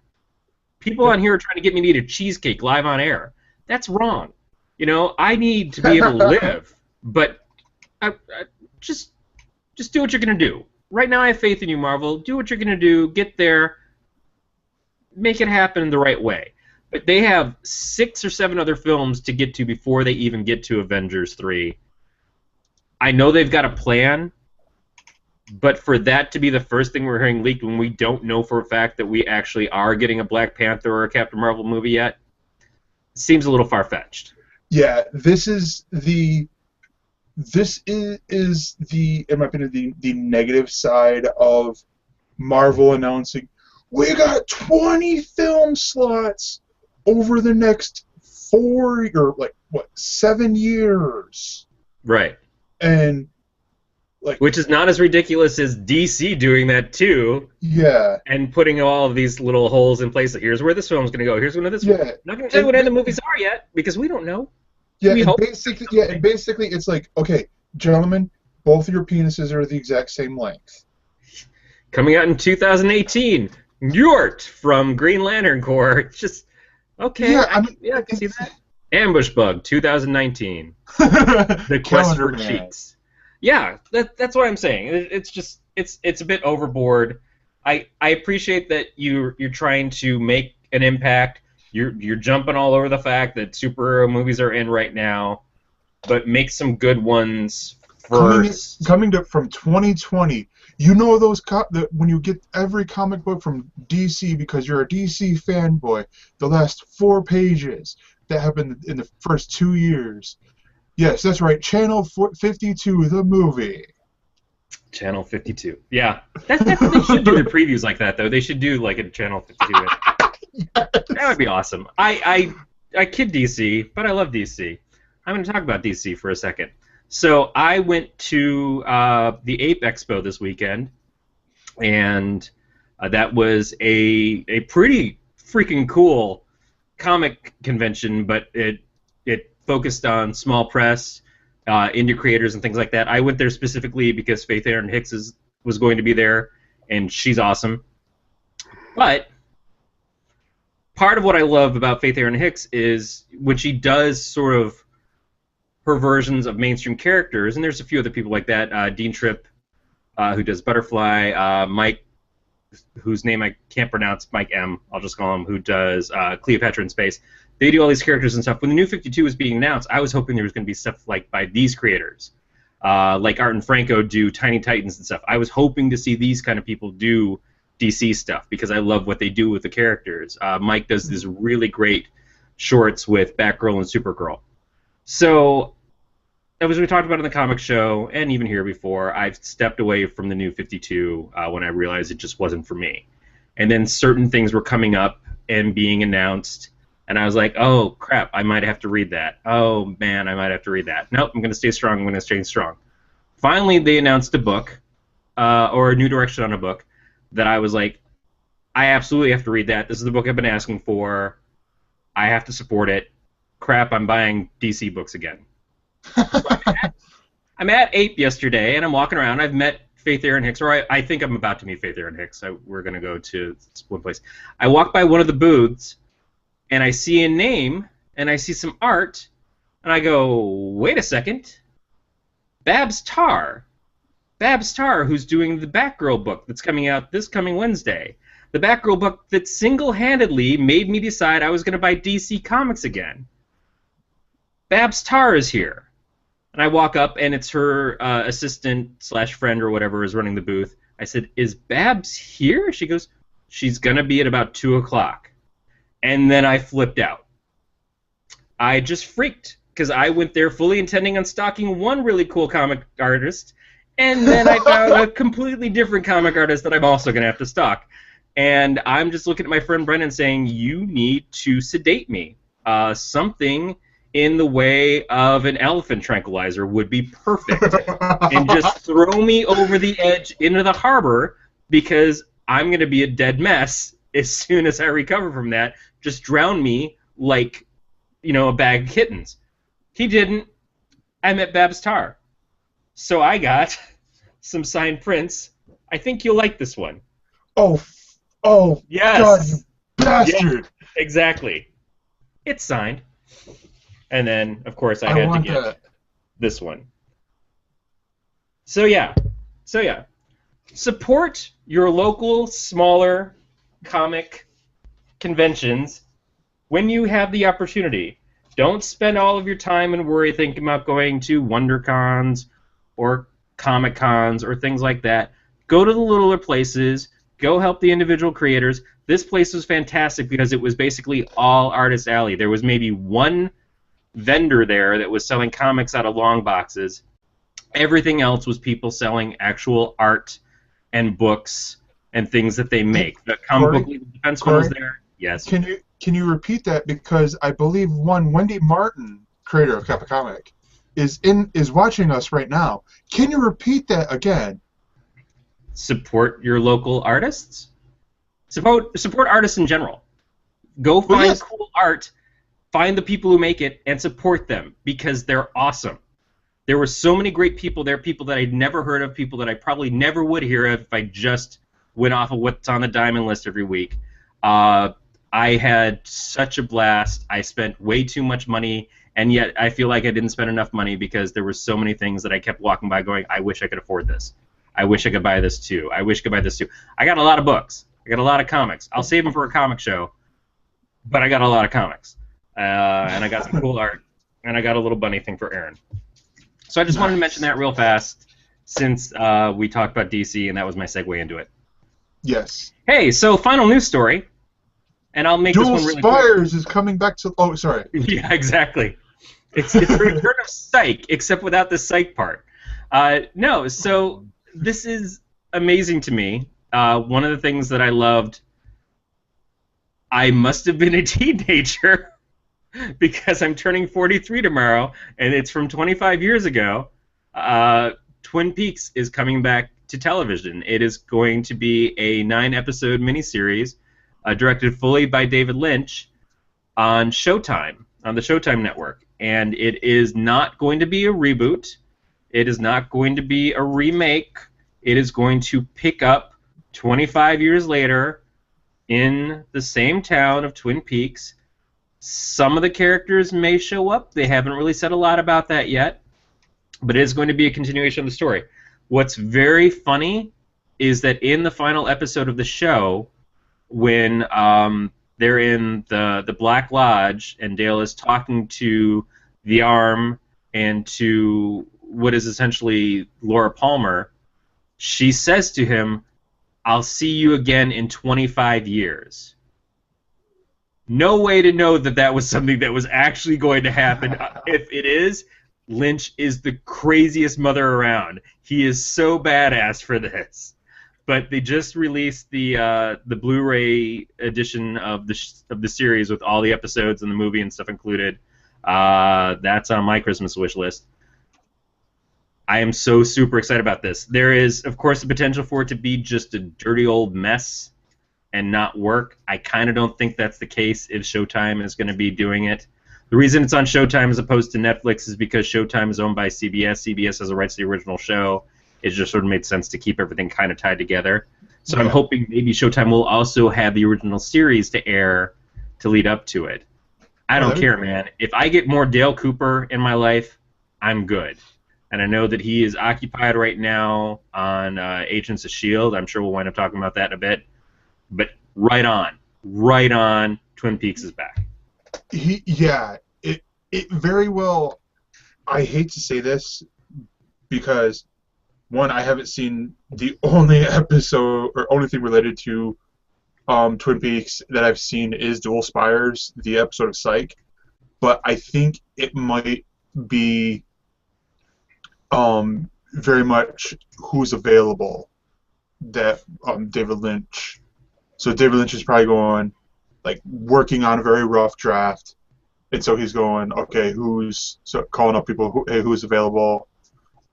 People on here are trying to get me to eat a cheesecake live on air. That's wrong. You know, I need to be able to live, but just do what you're going to do. Right now I have faith in you, Marvel. Do what you're going to do. Get there. Make it happen the right way. But they have 6 or 7 other films to get to before they even get to Avengers 3. I know they've got a plan, but for that to be the first thing we're hearing leaked when we don't know for a fact that we actually are getting a Black Panther or a Captain Marvel movie yet, seems a little far-fetched. Yeah, this is the, in my opinion, the negative side of Marvel announcing, we got 20 film slots over the next 7 years. Right. And which is not as ridiculous as DC doing that too. Yeah. And putting all of these little holes in place. Like, here's where this film's going to go. Here's when this. Yeah. Not going to tell you what any of the movies are yet because we don't know. Yeah. And basically, it's like, okay, gentlemen, both of your penises are the exact same length. Coming out in 2018, Njort from Green Lantern Corps. It's just okay. Yeah, I can see that. Ambush Bug 2019. The Quest for Cheeks. Yeah, that's what I'm saying. It's just it's a bit overboard. I appreciate that you're trying to make an impact. You're jumping all over the fact that superhero movies are in right now, but make some good ones first. Coming from 2020, you know those when you get every comic book from DC because you're a DC fanboy, the last 4 pages that have been in the first 2 years. Yes, that's right. Channel 52, the movie. Channel 52. Yeah. They should do their previews like that, though. They should do, like, a Channel 52. Yes. That would be awesome. I kid DC, but I love DC. I'm going to talk about DC for a second. So I went to the Ape Expo this weekend, and that was a pretty freaking cool comic convention, but it focused on small press, indie creators, and things like that. I went there specifically because Faith Erin Hicks was going to be there, and she's awesome. But part of what I love about Faith Erin Hicks is when she does sort of her versions of mainstream characters, and there's a few other people like that, Dean Tripp, who does Butterfly, Mike, whose name I can't pronounce, Mike M, I'll just call him, who does Cleopatra in Space. They do all these characters and stuff. When the New 52 was being announced, I was hoping there was going to be stuff like by these creators, like Art and Franco do Tiny Titans and stuff. I was hoping to see these kind of people do DC stuff because I love what they do with the characters. Mike does these really great shorts with Batgirl and Supergirl. So, as we talked about in the comic show, and even here before, I've stepped away from the New 52 when I realized it just wasn't for me. And then certain things were coming up and being announced, and I was like, oh, crap, I might have to read that. Oh, man, I might have to read that. Nope, I'm going to stay strong. I'm going to stay strong. Finally, they announced a book, or a new direction on a book. that I was like, I absolutely have to read that. This is the book I've been asking for. I have to support it. Crap, I'm buying DC books again. I'm at Ape yesterday, and I'm walking around. I've met Faith Erin Hicks, or I think I'm about to meet Faith Erin Hicks. We're going to go to one place. I walk by one of the booths, and I see a name, and I see some art, and I go, wait a second. Babs Tarr. Babs Tarr, who's doing the Batgirl book that's coming out this coming Wednesday. The Batgirl book that single-handedly made me decide I was going to buy DC Comics again. Babs Tarr is here. And I walk up, and it's her assistant/friend or whatever is running the booth. I said, is Babs here? She goes, she's going to be at about 2 o'clock. And then I flipped out. I just freaked, because I went there fully intending on stalking one really cool comic artist, and then I found a completely different comic artist that I'm also going to have to stalk. And I'm just looking at my friend Brennan saying, you need to sedate me. Something in the way of an elephant tranquilizer would be perfect. And just throw me over the edge into the harbor, because I'm going to be a dead mess as soon as I recover from that. Just drown me like, a bag of kittens. He didn't. I met Babs Tarr. So I got some signed prints. I think you'll like this one. Oh, yes. God, you bastard! Yeah, exactly. It's signed. And then, of course, I had to get this one. So yeah. Support your local, smaller comic conventions when you have the opportunity. Don't spend all of your time and worry thinking about going to WonderCons or Comic Cons or things like that. Go to the littler places. Go help the individual creators. This place was fantastic because it was basically all Artist Alley. There was maybe one vendor there that was selling comics out of long boxes. Everything else was people selling actual art and books and things that they make. The comic book League of Defense one was there. Yes. Can you repeat that, because I believe Wendy Martin, creator of Kappa Comic, is watching us right now. Can you repeat that again? Support your local artists. Support artists in general. Go find cool art, find the people who make it, and support them, because they're awesome. There were so many great people there, people that I'd never heard of, people that I probably never would hear of if I just went off of what's on the Diamond list every week. I had such a blast. I spent way too much money, and yet I feel like I didn't spend enough money because there were so many things that I kept walking by going, I wish I could afford this. I wish I could buy this too. I wish I could buy this too. I got a lot of books. I got a lot of comics. I'll save them for a comic show, but I got a lot of comics. And I got some cool art, and I got a little bunny thing for Aaron. So I just wanted to mention that real fast since we talked about DC, and that was my segue into it. Yes. Hey, so final news story, and I'll make this one really quick. Spires is coming back to... Oh, sorry. Yeah, exactly. It's the return of Psych, except without the Psych part. No, so this is amazing to me. One of the things that I loved, I must have been a teenager because I'm turning 43 tomorrow, and it's from 25 years ago. Twin Peaks is coming back to television. It is going to be a 9-episode miniseries directed fully by David Lynch on Showtime, on the Showtime network. And it is not going to be a reboot. It is not going to be a remake. It is going to pick up 25 years later in the same town of Twin Peaks. Some of the characters may show up. They haven't really said a lot about that yet. But it is going to be a continuation of the story. What's very funny is that in the final episode of the show, when they're in the Black Lodge and Dale is talking to the Arm and to what is essentially Laura Palmer, she says to him, "I'll see you again in 25 years." No way to know that that was something that was actually going to happen. If it is, Lynch is the craziest mother around. He is so badass for this. But they just released the Blu-ray edition of the series with all the episodes and the movie and stuff included. That's on my Christmas wish list. I am so super excited about this. There is, of course, the potential for it to be just a dirty old mess and not work. I kind of don't think that's the case if Showtime is going to be doing it. The reason it's on Showtime as opposed to Netflix is because Showtime is owned by CBS. CBS has the rights to the original show. It just sort of made sense to keep everything kind of tied together. So I'm hoping maybe Showtime will also have the original series to air to lead up to it. I don't care, man. If I get more Dale Cooper in my life, I'm good. And I know that he is occupied right now on Agents of S.H.I.E.L.D. I'm sure we'll wind up talking about that in a bit. But right on, Twin Peaks is back. It very well, I hate to say this, because, one, I haven't seen the only episode, or only thing related to Twin Peaks that I've seen is Dual Spires, the episode of Psych. But I think it might be very much who's available that David Lynch. So David Lynch is probably going, like, working on a very rough draft, and so he's going, okay, calling up people, who's available,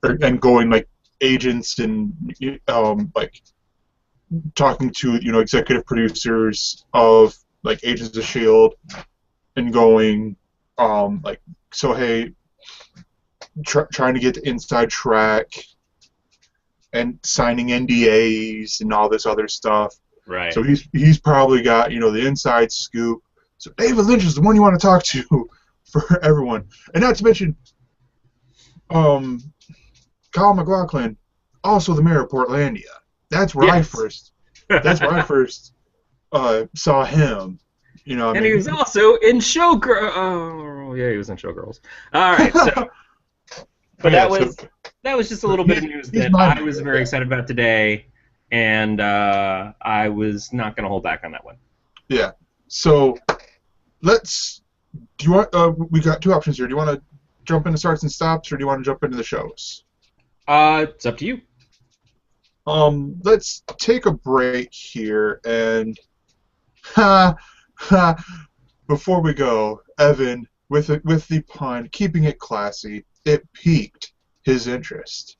and going, like, agents and like talking to executive producers of, like, Agents of S.H.I.E.L.D. and going like, so hey, trying to get the inside track and signing NDAs and all this other stuff. Right. So he's probably got the inside scoop. So David Lynch is the one you want to talk to for everyone, and not to mention Kyle MacLachlan, also the mayor of Portlandia. That's where I first saw him. And he was also in Showgirls. Oh, yeah, he was in Showgirls. All right, so but that was just a little bit of news that I was very excited about today, and I was not going to hold back on that one. Yeah. So do you want? We got two options here. Do you want to jump into starts and stops, or do you want to jump into the shows? It's up to you. Let's take a break here, and before we go, Evan, with the pun, keeping it classy, it piqued his interest.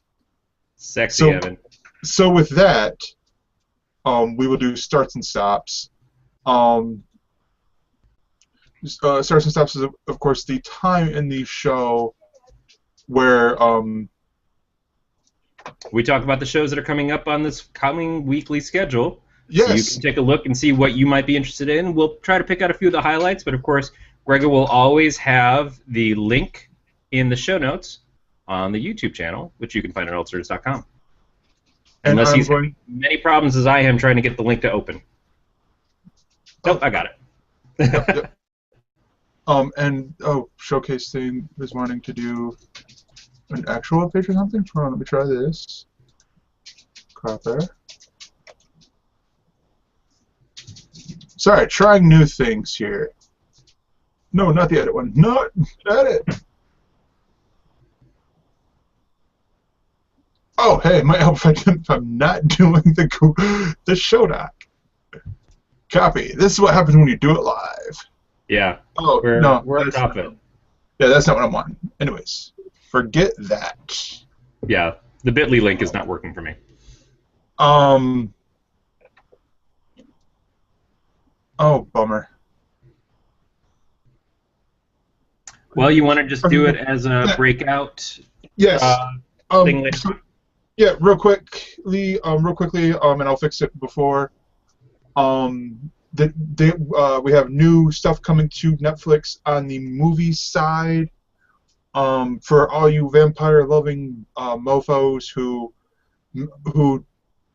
Sexy, Evan. So with that, we will do starts and stops. Starts and stops is, of course, the time in the show where we talk about the shows that are coming up on this coming weekly schedule. Yes. So you can take a look and see what you might be interested in. We'll try to pick out a few of the highlights, but of course, Gregor will always have the link in the show notes on the YouTube channel, which you can find at altsters.com. Unless he's having many problems as I am trying to get the link to open. Nope, I got it. Showcase thing is wanting to do an actual page or something. Hold on, let me try this. Crop there. Sorry, trying new things here. No, not the edit one. Not edit. Oh, hey, my help if I'm not doing the show doc. Copy. This is what happens when you do it live. Yeah. Oh, we're confident. Yeah, that's not what I'm wanting. Anyways, forget that. Yeah, the bit.ly link is not working for me. Oh, bummer. Well, you want to just do it as a breakout? Yes. Thing later? Yeah, real quickly, and I'll fix it before. We have new stuff coming to Netflix on the movie side. For all you vampire-loving mofos who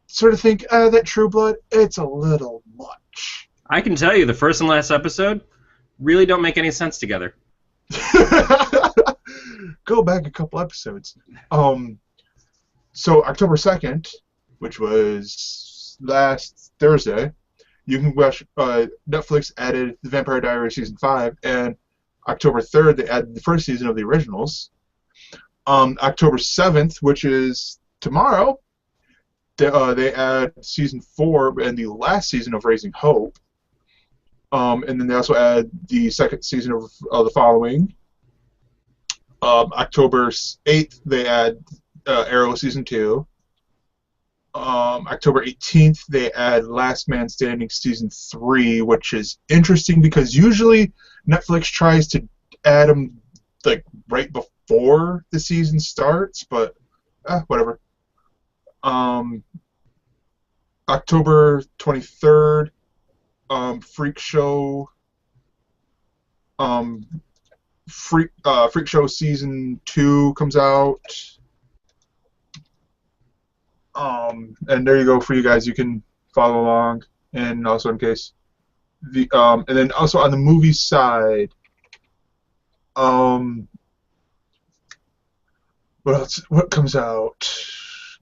sort of think, that True Blood, it's a little much. I can tell you, the first and last episode really don't make any sense together. Go back a couple episodes. So October 2nd, which was last Thursday, you can watch. Netflix added The Vampire Diaries season 5, and October 3rd they added the first season of the originals. October 7th, which is tomorrow, they add season 4 and the last season of Raising Hope. And then they also add the second season of the following. October 8th, they add Arrow Season 2. October 18th, they add Last Man Standing Season 3, which is interesting because usually Netflix tries to add them like right before the season starts, but whatever. October 23rd, Freak Show. Freak Show Season 2 comes out. And there you go for you guys. You can follow along, and also in case and then also on the movie side, what else? What comes out?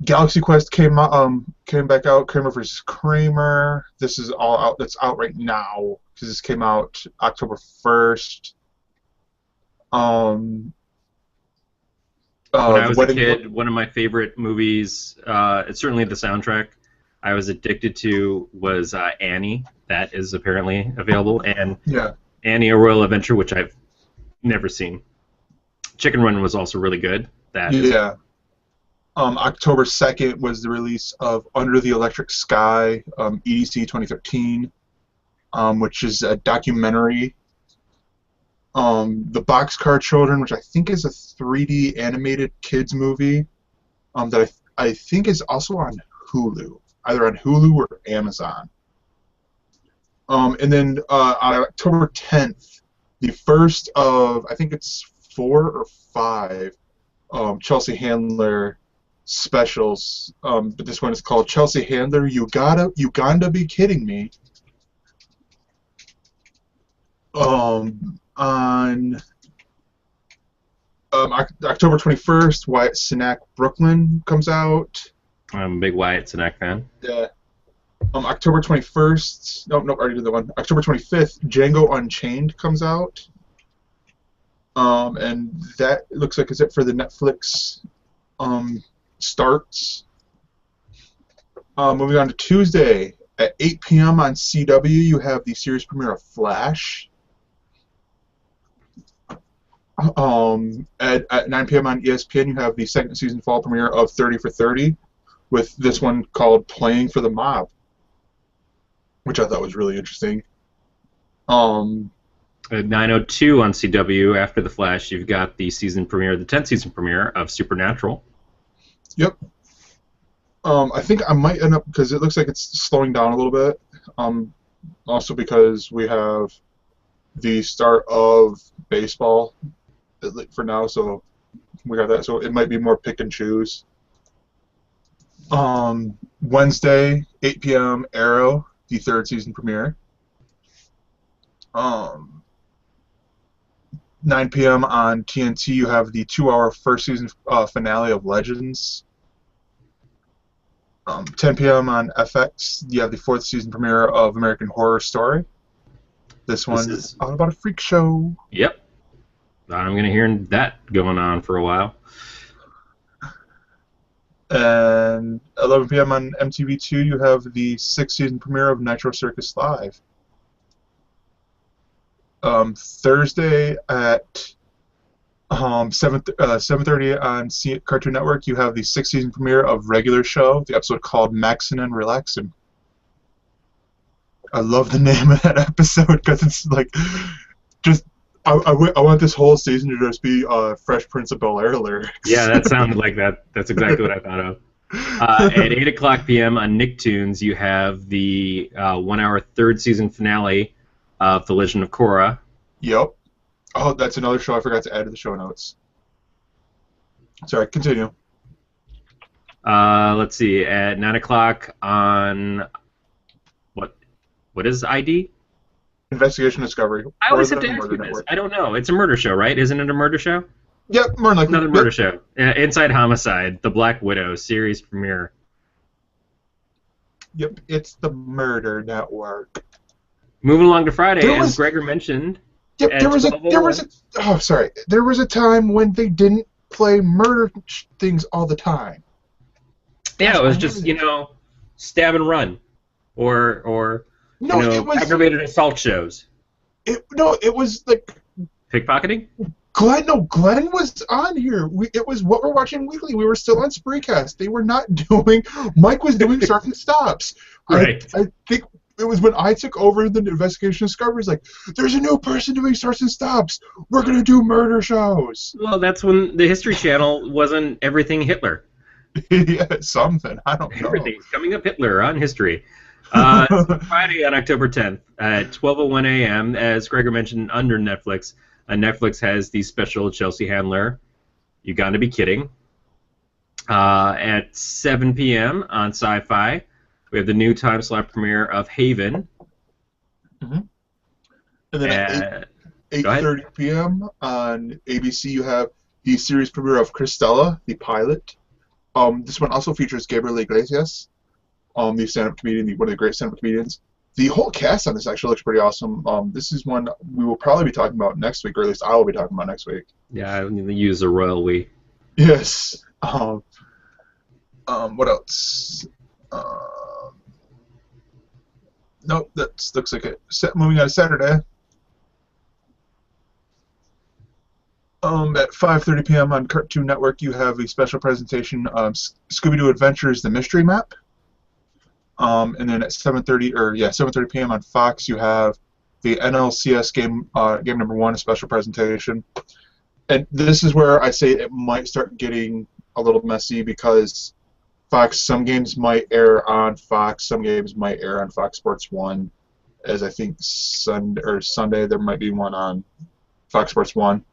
Galaxy Quest came back out. Kramer versus Kramer. This is all out. That's out right now because this came out October 1st. When I was a kid, one of my favorite movies, it's certainly the soundtrack I was addicted to, was Annie. That is apparently available. And Annie, A Royal Adventure, which I've never seen. Chicken Run was also really good. October 2nd was the release of Under the Electric Sky, EDC 2013, which is a documentary. The Boxcar Children, which I think is a 3D animated kids movie, that I think is also on Hulu, either on Hulu or Amazon. And then on October 10th, the first of, I think it's 4 or 5 Chelsea Handler specials, but this one is called Chelsea Handler, You Gotta Be Kidding Me. On October 21st, Wyatt Cenac Brooklyn comes out. I'm a big Wyatt Cenac fan. Yeah. October 21st, nope, already did the one. October 25th, Django Unchained comes out. And that looks like is it for the Netflix starts. Moving on to Tuesday, at 8 p.m. on CW, you have the series premiere of Flash. At 9 p.m. on ESPN, you have the second season fall premiere of 30 for 30, with this one called Playing for the Mob, which I thought was really interesting. At 9:02 on CW, after the Flash, you've got the season premiere, the 10th season premiere of Supernatural. Yep. I think I might end up, because it looks like it's slowing down a little bit. Also because we have the start of baseball for now, so we got that. So it might be more pick and choose. Wednesday, 8 p.m. Arrow, the third season premiere. 9 p.m. on TNT, you have the 2-hour first season finale of Legends. 10 p.m. on FX, you have the fourth season premiere of American Horror Story. This one is all about a freak show. Yep. I'm going to hear that going on for a while. And 11 p.m. on MTV2, you have the sixth season premiere of Nitro Circus Live. Thursday at 7:30 on Cartoon Network, you have the sixth season premiere of Regular Show, the episode called Maxin' and Relaxin'. I love the name of that episode because it's like just I want this whole season to just be Fresh Prince of Bel-Air lyrics. Yeah, that sounded like that. That's exactly what I thought of. At 8 o'clock p.m. on Nicktoons, you have the 1-hour third season finale of The Legend of Korra. Yep. Oh, that's another show I forgot to add to the show notes. Sorry, continue. Let's see. At 9 o'clock on what is ID? Investigation Discovery. I always have to ask you this. I don't know. It's a murder show, right? Isn't it a murder show? Yep, more likely. Another murder show. Inside Homicide, The Black Widow series premiere. Yep, it's the Murder Network. Moving along to Friday, as Gregor mentioned. Yep, there was a time when they didn't play murder things all the time. Yeah, it was just stab and run, or aggravated assault shows. It was like pickpocketing. Glenn was on here. It was What We're Watching Weekly. We were still on Spreecast. They were not doing. Mike was doing Starts and Stops. Right. I think it was when I took over the investigation discoveries. Like, there's a new person doing Starts and Stops. We're gonna do murder shows. Well, that's when the History Channel wasn't everything Hitler. Yeah, something. I don't know. Everything's coming up Hitler on History. So Friday on October 10th at 12:01 a.m. As Gregor mentioned, under Netflix. Netflix has the special Chelsea Handler. You got to be kidding. At 7 p.m. on Sci-Fi, we have the new time slot premiere of Haven. Mm-hmm. And then at 8:30 p.m. on ABC, you have the series premiere of Cristela, the pilot. This one also features Gabriel Iglesias, the stand-up comedian, one of the great stand-up comedians. The whole cast on this actually looks pretty awesome. This is one we will probably be talking about next week, or at least I will be talking about next week. Yeah, I need to use the royal we. Yes. What else? Nope, that looks like it. Moving on to Saturday. At 5:30 p.m. on Cartoon Network, you have a special presentation of Scooby-Doo Adventures: The Mystery Map. And then at 7:30 p.m. on Fox, you have the NLCS game number 1, a special presentation. And this is where I say it might start getting a little messy because Fox, some games might air on Fox, some games might air on Fox Sports 1. As I think Sunday there might be one on Fox Sports 1.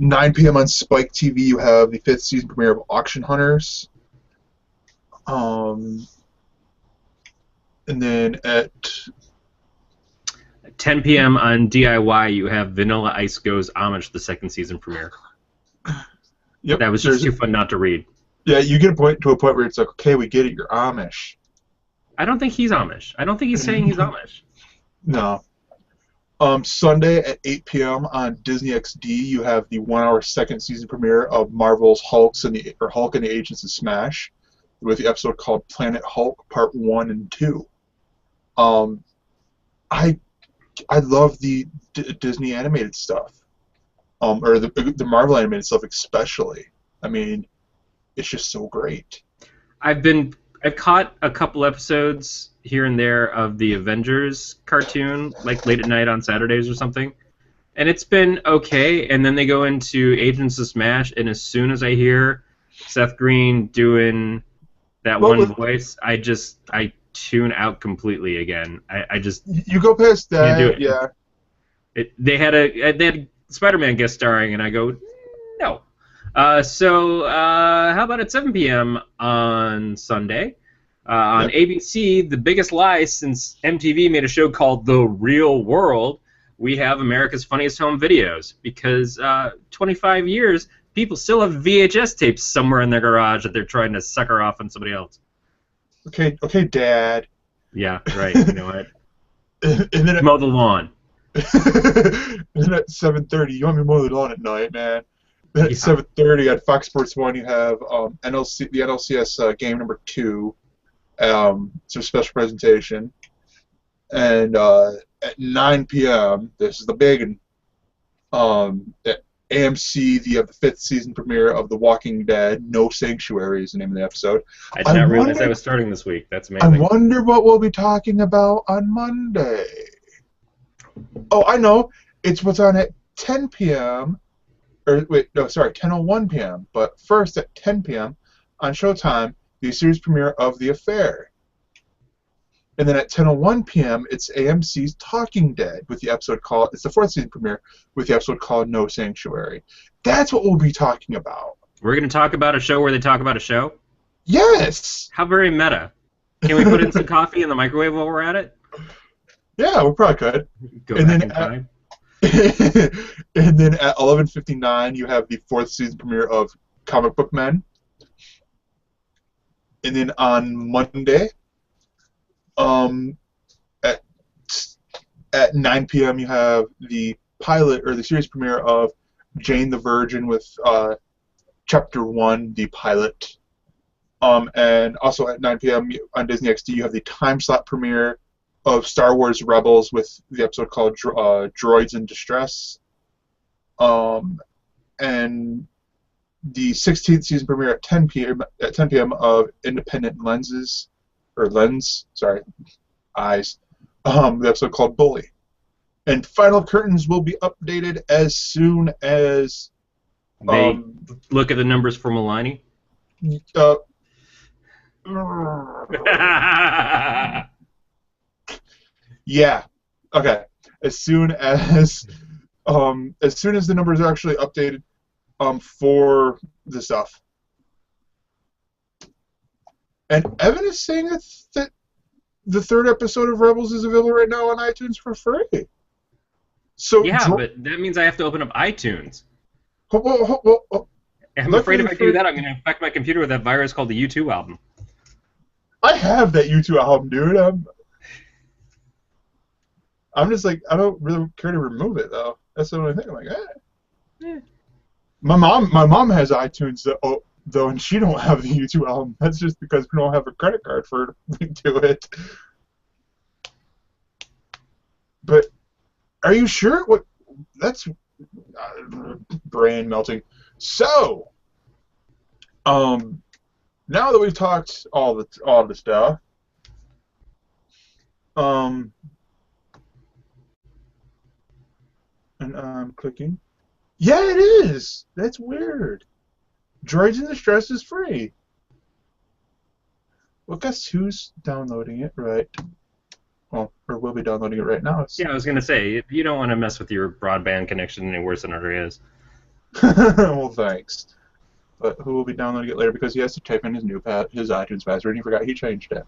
9 p.m. on Spike TV, you have the 5th season premiere of Auction Hunters. And then at 10 p.m. on DIY, you have Vanilla Ice Goes Amish, the 2nd season premiere. Yep, that was just too fun not to read. Yeah, you get to a point where it's like, okay, we get it, you're Amish. I don't think he's Amish. I don't think he's saying he's Amish. No. Sunday at 8 p.m. on Disney XD, you have the 1-hour 2nd season premiere of Marvel's Hulk and the Agents of Smash, with the episode called Planet Hulk Part 1 and 2. I love the Disney animated stuff, or the Marvel animated stuff especially. I mean, it's just so great. I've caught a couple episodes here and there of the Avengers cartoon, like late at night on Saturdays or something, and it's been okay. And then they go into Agents of Smash, and as soon as I hear Seth Green doing that voice, I tune out completely again. I just you go past that, can't do it. Yeah. They had Spider-Man guest starring, and I go no. So how about at 7 p.m. on Sunday? On ABC, the biggest lie since MTV made a show called The Real World, we have America's Funniest Home Videos, because 25 years, people still have VHS tapes somewhere in their garage that they're trying to sucker off on somebody else. Okay, Dad. Yeah, right. You know what? And then mow the lawn. And then at 7:30, you want me to mow the lawn at night, man? Then at 7:30 at Fox Sports 1, you have the NLCS game number 2. It's a special presentation. And at 9 p.m., this is the big one, at AMC, you have the 5th season premiere of The Walking Dead. No Sanctuary is the name of the episode. I did not realize that was starting this week. That's amazing. I wonder what we'll be talking about on Monday. Oh, I know. It's what's on at 10 p.m. Or wait, no, sorry, 10:01 p.m. But first at 10 p.m. on Showtime, the series premiere of The Affair. And then at 10:01 p.m., it's AMC's Talking Dead with the episode called, it's the 4th season premiere with the episode called No Sanctuary. That's what we'll be talking about. We're going to talk about a show where they talk about a show? Yes! How very meta. Can we put in some coffee in the microwave while we're at it? Yeah, we probably could. Go back in time. And then at 11:59, you have the 4th season premiere of Comic Book Men. And then on Monday, at 9 p.m., you have the pilot or the series premiere of Jane the Virgin with Chapter 1, the pilot. And also at 9 p.m. on Disney XD, you have the time slot premiere of Star Wars Rebels with the episode called Droids in Distress. And the 16th season premiere at 10 p.m. of Independent Lenses, or Lens, sorry, eyes. The episode called Bully. And final curtains will be updated as soon as they look at the numbers for Milani. Yeah. Okay. As soon as the numbers are actually updated for the stuff. And Evan is saying that the third episode of Rebels is available right now on iTunes for free. So yeah, but that means I have to open up iTunes. Well, I'm afraid if I do that, I'm going to infect my computer with that virus called the U2 album. I have that U2 album, dude. I'm just like, I don't really care to remove it, though. That's the only thing. I'm like, eh. My mom has iTunes, though, and she don't have the U2 album. That's just because we don't have a credit card for her to do it. But are you sure? What? That's brain melting. So, now that we've talked all the stuff, and I'm clicking. Yeah, it is. That's weird. Droids in Distress is free. Well, guess who's downloading it, right? Well, or will be downloading it right now. Yeah, I was going to say, you don't want to mess with your broadband connection any worse than it already is. Well, thanks. But who will be downloading it later because he has to type in his iTunes password and he forgot he changed it.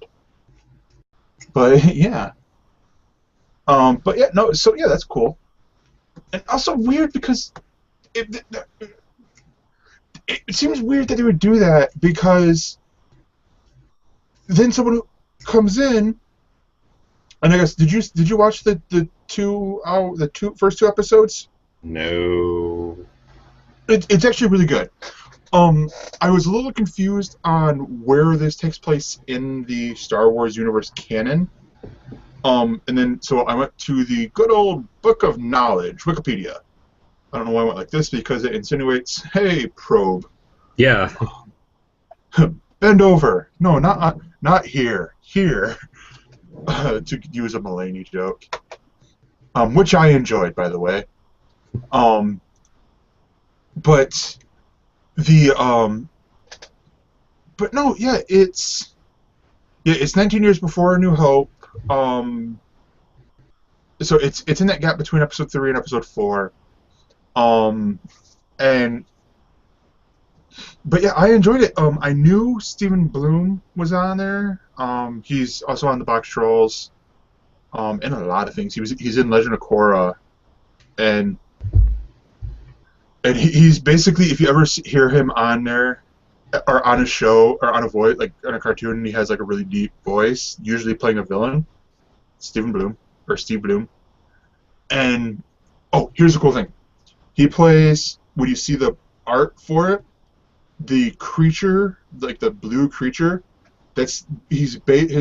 But yeah. But yeah, no. So yeah, that's cool. And also weird because it seems weird that they would do that because then someone who comes in, and I guess did you watch the first two episodes? No. It's actually really good. I was a little confused on where this takes place in the Star Wars universe canon. And then so I went to the good old Book of Knowledge, Wikipedia. I don't know why I went like this because it insinuates, hey, probe. Yeah. Bend over. No, not here. Here. To use a Mulaney joke. Which I enjoyed, by the way. But no, yeah, it's 19 years before A New Hope. So it's in that gap between episode 3 and episode 4. But yeah, I enjoyed it. I knew Stephen Bloom was on there. He's also on the Box Trolls. And a lot of things. He's in Legend of Korra, and he's basically, if you ever hear him on there or on a show or on a voice, like on a cartoon, and he has like a really deep voice, usually playing a villain. Steve Bloom. And here's the cool thing. He plays, when you see the art for it, the creature, like the blue creature, his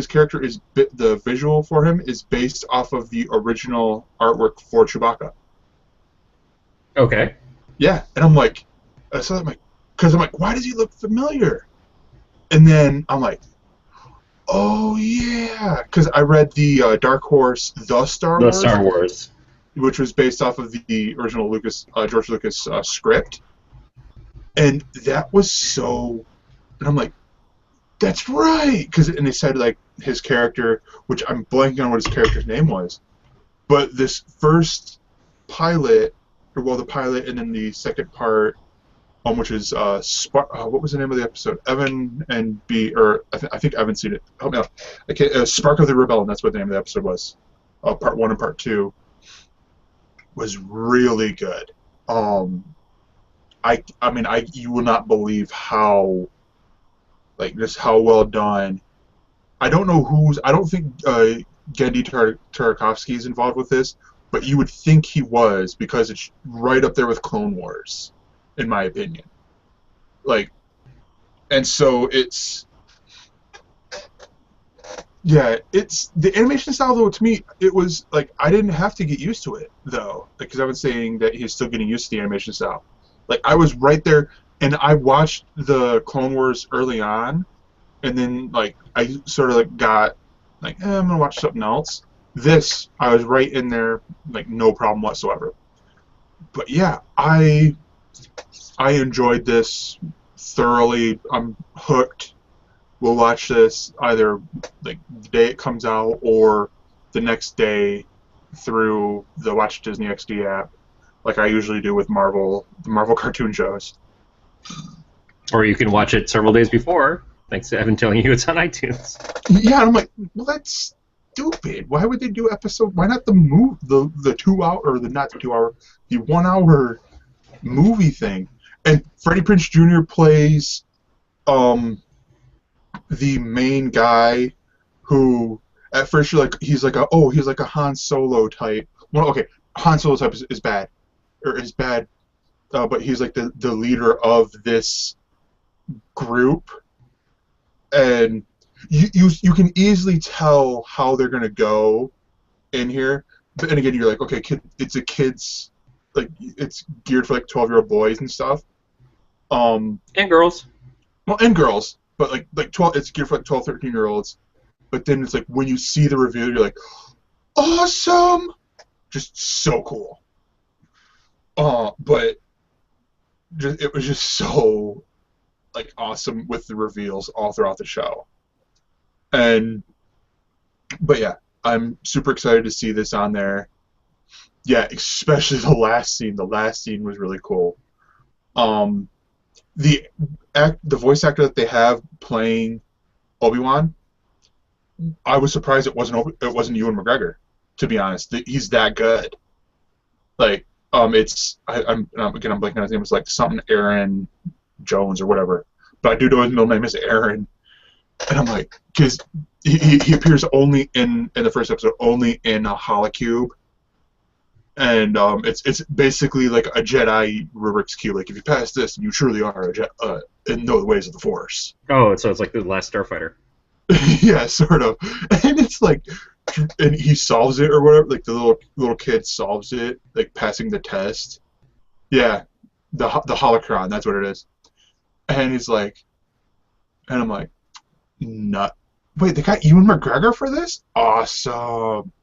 character is the visual for him is based off of the original artwork for Chewbacca. Okay. Yeah, and I'm like, because I'm like, why does he look familiar? And then I'm like, oh yeah, because I read the Dark Horse, The Star Wars, which was based off of the original George Lucas script, and that was so. And I'm like, that's right, and they said like his character, which I'm blanking on what his character's name was, but this first pilot, the pilot, and then the second part, which is what was the name of the episode? Evan and B, or I think Evan's seen it. Help me out. Okay, Spark of the Rebellion. That's what the name of the episode was. Part 1 and part 2 was really good. You will not believe how well done. I don't know I don't think Genndy Tartakovsky is involved with this, but you would think he was because it's right up there with Clone Wars, in my opinion. And so Yeah, it's the animation style though. To me, it was like I didn't have to get used to it though, because I was saying that he's still getting used to the animation style. Like I was right there, and I watched the Clone Wars early on, and then like I sort of like got like I'm gonna watch something else. This I was right in there, like no problem whatsoever. But yeah, I enjoyed this thoroughly. I'm hooked. We'll watch this either like the day it comes out or the next day through the Watch Disney XD app, like I usually do with the Marvel cartoon shows. Or you can watch it several days before, thanks to Evan telling you it's on iTunes. Yeah, I'm like, well, that's stupid. Why would they do episode? Why not the 2 hour or the not the 2 hour, the 1 hour movie thing? And Freddie Prinze Jr. plays the main guy who at first you're like he's like a Han Solo type. Well, okay, Han Solo type is bad or is bad, but he's like the leader of this group, and you can easily tell how they're gonna go in here. But and again, you're like, okay, it's a kids like it's geared for like 12-year-old boys and stuff. And girls. Well, and girls, but like 12, it's geared for like 12, 13-year-olds. But then it's like when you see the reveal, you're like, awesome, just so cool. But it was just so like awesome with the reveals all throughout the show. But yeah, I'm super excited to see this on there. Yeah, especially the last scene. The last scene was really cool. The voice actor that they have playing Obi-Wan, I was surprised it wasn't Ewan McGregor. To be honest, he's that good. Like, I'm blanking on his name. It's like something Aaron Jones or whatever. But I do know his middle name is Aaron, and I'm like, because he appears only in the first episode, only in a holocube. And it's basically like a Jedi Rubik's Cube. Like if you pass this, you truly are in the ways of the Force. Oh, so it's like the Last Starfighter. Yeah, sort of. And it's like, and he solves it or whatever. Like the little kid solves it, like passing the test. Yeah, the holocron. That's what it is. And he's like, and I'm like, nut. Wait, they got Ewan McGregor for this? Awesome.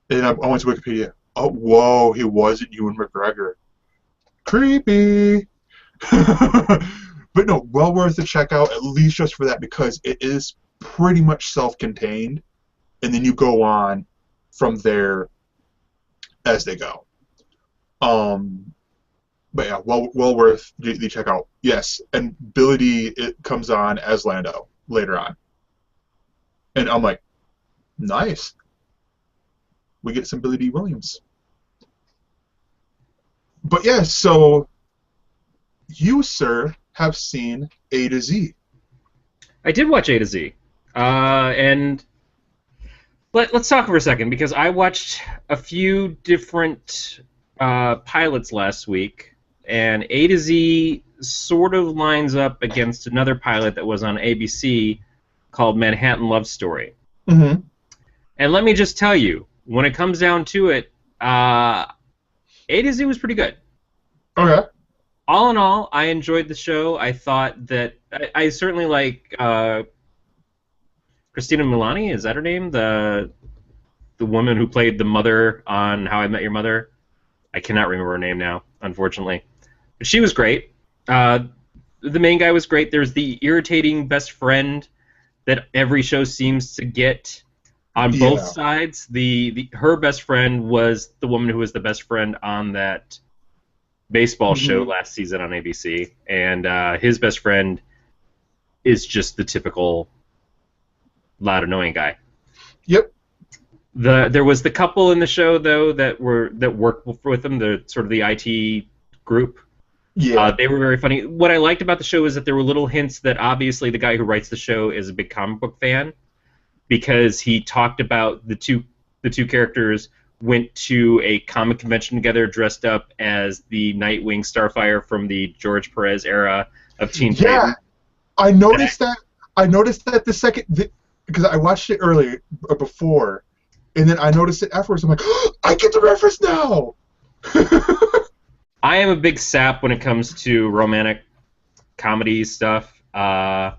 And I went to Wikipedia. Oh, whoa, he wasn't Ewan McGregor. Creepy. But no, well worth a check out, at least just for that, because it is pretty much self-contained, and then you go on from there as they go. But yeah, well worth the check out. Yes, and Billy D, it comes on as Lando later on. And I'm like, nice. We get some Billy D. Williams. But yeah, so you, sir, have seen A to Z. I did watch A to Z. And let's talk for a second, because I watched a few different pilots last week, and A to Z sort of lines up against another pilot that was on ABC called Manhattan Love Story. Mm-hmm. And let me just tell you, when it comes down to it, A to Z was pretty good. Okay. All in all, I enjoyed the show. I thought that I certainly like Christina Milioti. Is that her name? The woman who played the mother on How I Met Your Mother. I cannot remember her name now, unfortunately. But she was great. The main guy was great. There's the irritating best friend that every show seems to get on both sides. Her best friend was the woman who was the best friend on that baseball show last season on ABC, and his best friend is just the typical loud, annoying guy. Yep. There was the couple in the show though that worked with them, the sort of the IT group. Yeah. They were very funny. What I liked about the show is that there were little hints that obviously the guy who writes the show is a big comic book fan, because he talked about the two characters went to a comic convention together dressed up as the Nightwing Starfire from the George Perez era of Teen Titans. I noticed that. I noticed that the second, because I watched it earlier or before, and then I noticed it afterwards. I'm like, oh, I get the reference now. I am a big sap when it comes to romantic comedy stuff. I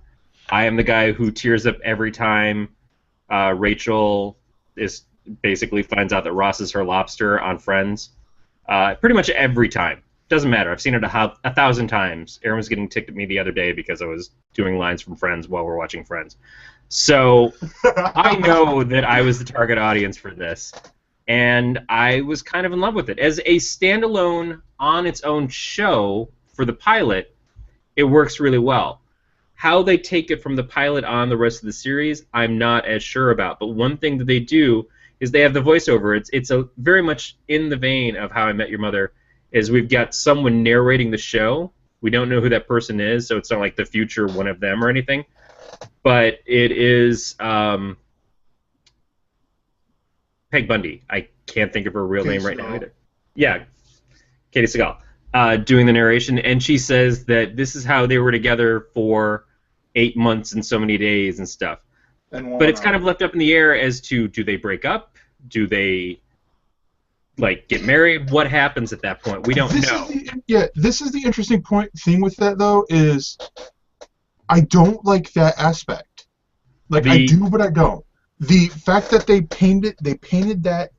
am the guy who tears up every time Rachel basically finds out that Ross is her lobster on Friends. Pretty much every time. Doesn't matter. I've seen it 1,000 times. Aaron was getting ticked at me the other day because I was doing lines from Friends while we're watching Friends. So I know that I was the target audience for this, and I was kind of in love with it. As a standalone, on its own show for the pilot, it works really well. How they take it from the pilot on the rest of the series, I'm not as sure about. But one thing that they do is they have the voiceover. It's a very much in the vein of How I Met Your Mother, is we've got someone narrating the show. We don't know who that person is, so it's not like the future one of them or anything. But it is Peg Bundy. I can't think of her real name right now either. Yeah, Katie Seagal, doing the narration, and she says that this is how they were together for 8 months and so many days and stuff. But it's kind of left up in the air as to, do they break up? Do they get married? What happens at that point? We don't know. This is the interesting thing with that, though, is I don't like that aspect. I do, but I don't. The fact that they painted that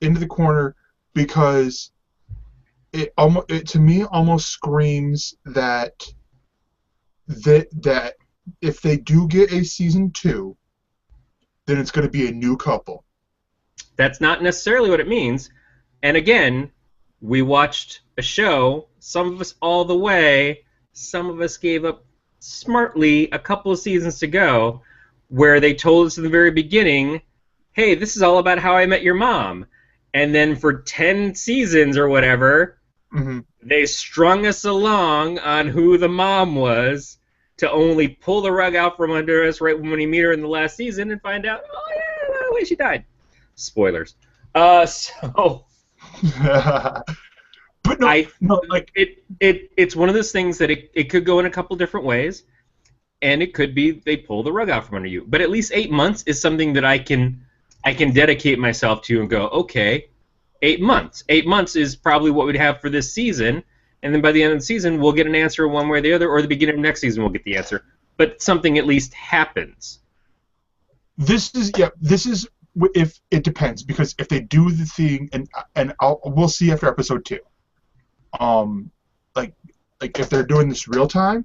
into the corner, because it to me almost screams that if they do get a season 2, then it's going to be a new couple. That's not necessarily what it means. And again, we watched a show, some of us all the way, some of us gave up smartly a couple of seasons to go, where they told us in the very beginning, hey, this is all about How I Met Your Mom. And then for 10 seasons or whatever, they strung us along on who the mom was, to only pull the rug out from under us right when we meet her in the last season and find out, oh yeah, wait, she died. Spoilers. So... But it's one of those things that it could go in a couple different ways, and it could be they pull the rug out from under you. But at least 8 months is something that I can dedicate myself to and go, okay, 8 months. 8 months is probably what we'd have for this season, and then by the end of the season we'll get an answer one way or the other, or the beginning of next season we'll get the answer. But something at least happens. This is if it depends, because if they do the thing, and we'll see after episode 2. If they're doing this real time,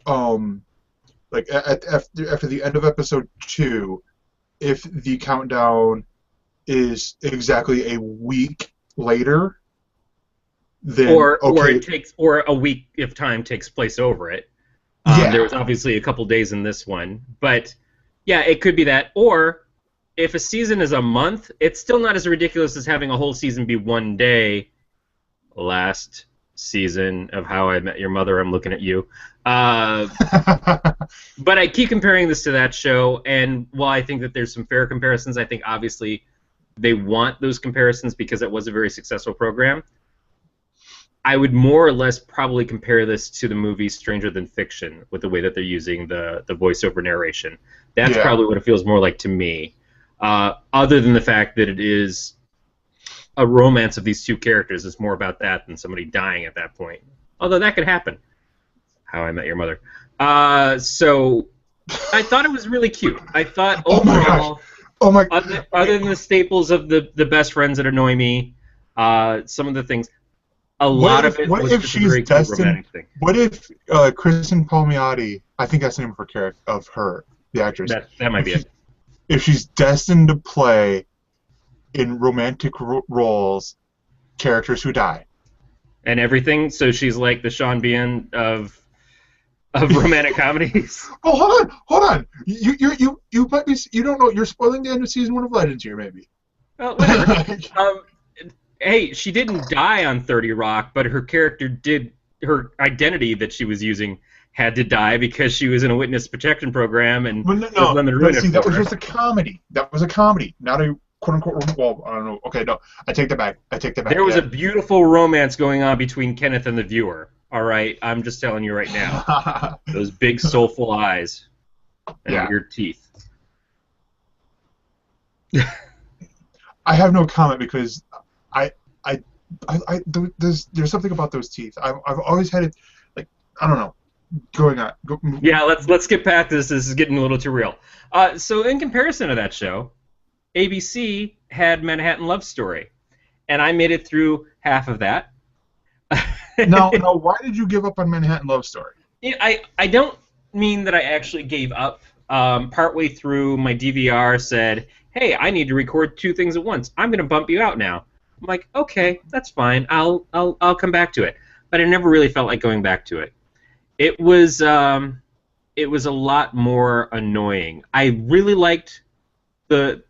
after the end of episode 2, if the countdown is exactly a week later, then or a week if time takes place over it. There was obviously a couple days in this one, but yeah, it could be that. Or if a season is a month, it's still not as ridiculous as having a whole season be 1 day. Last season of How I Met Your Mother, I'm looking at you. But I keep comparing this to that show, and while I think that there's some fair comparisons, I think obviously they want those comparisons because it was a very successful program. I would more or less probably compare this to the movie Stranger Than Fiction with the way that they're using the voiceover narration. That's probably what it feels more like to me. Other than the fact that it is a romance of these two characters, it's more about that than somebody dying at that point. Although that could happen. How I Met Your Mother. So I thought it was really cute. I thought overall, other than the staples of the best friends that annoy me, some of the things, a lot of it was just a very cool romantic thing. What if Kristen Palmiotti, I think that's the name of her, the actress. That might be it. If she's destined to play in romantic roles characters who die. And everything, so she's like the Sean Bean of romantic comedies. Oh, hold on. You might be, you don't know, you're spoiling the end of season 1 of Legends here, maybe. Well, whatever. Hey, she didn't die on 30 Rock, but her character did, her identity that she was using had to die because she was in a witness protection program and that was just a comedy. That was a comedy, not a quote-unquote, well, I don't know. Okay, no, I take that back. There was a beautiful romance going on between Kenneth and the viewer. All right, I'm just telling you right now. Those big, soulful eyes. and weird teeth. I have no comment because there's something about those teeth. I've always had it, like, I don't know. Going on. Yeah, let's get past this. This is getting a little too real. So in comparison to that show, ABC had Manhattan Love Story, and I made it through half of that. Now, why did you give up on Manhattan Love Story? I don't mean that I actually gave up. Partway through, my DVR said, "Hey, I need to record 2 things at once. I'm going to bump you out now." I'm like, "Okay, that's fine. I'll come back to it." But I never really felt like going back to it. It was a lot more annoying. I really liked the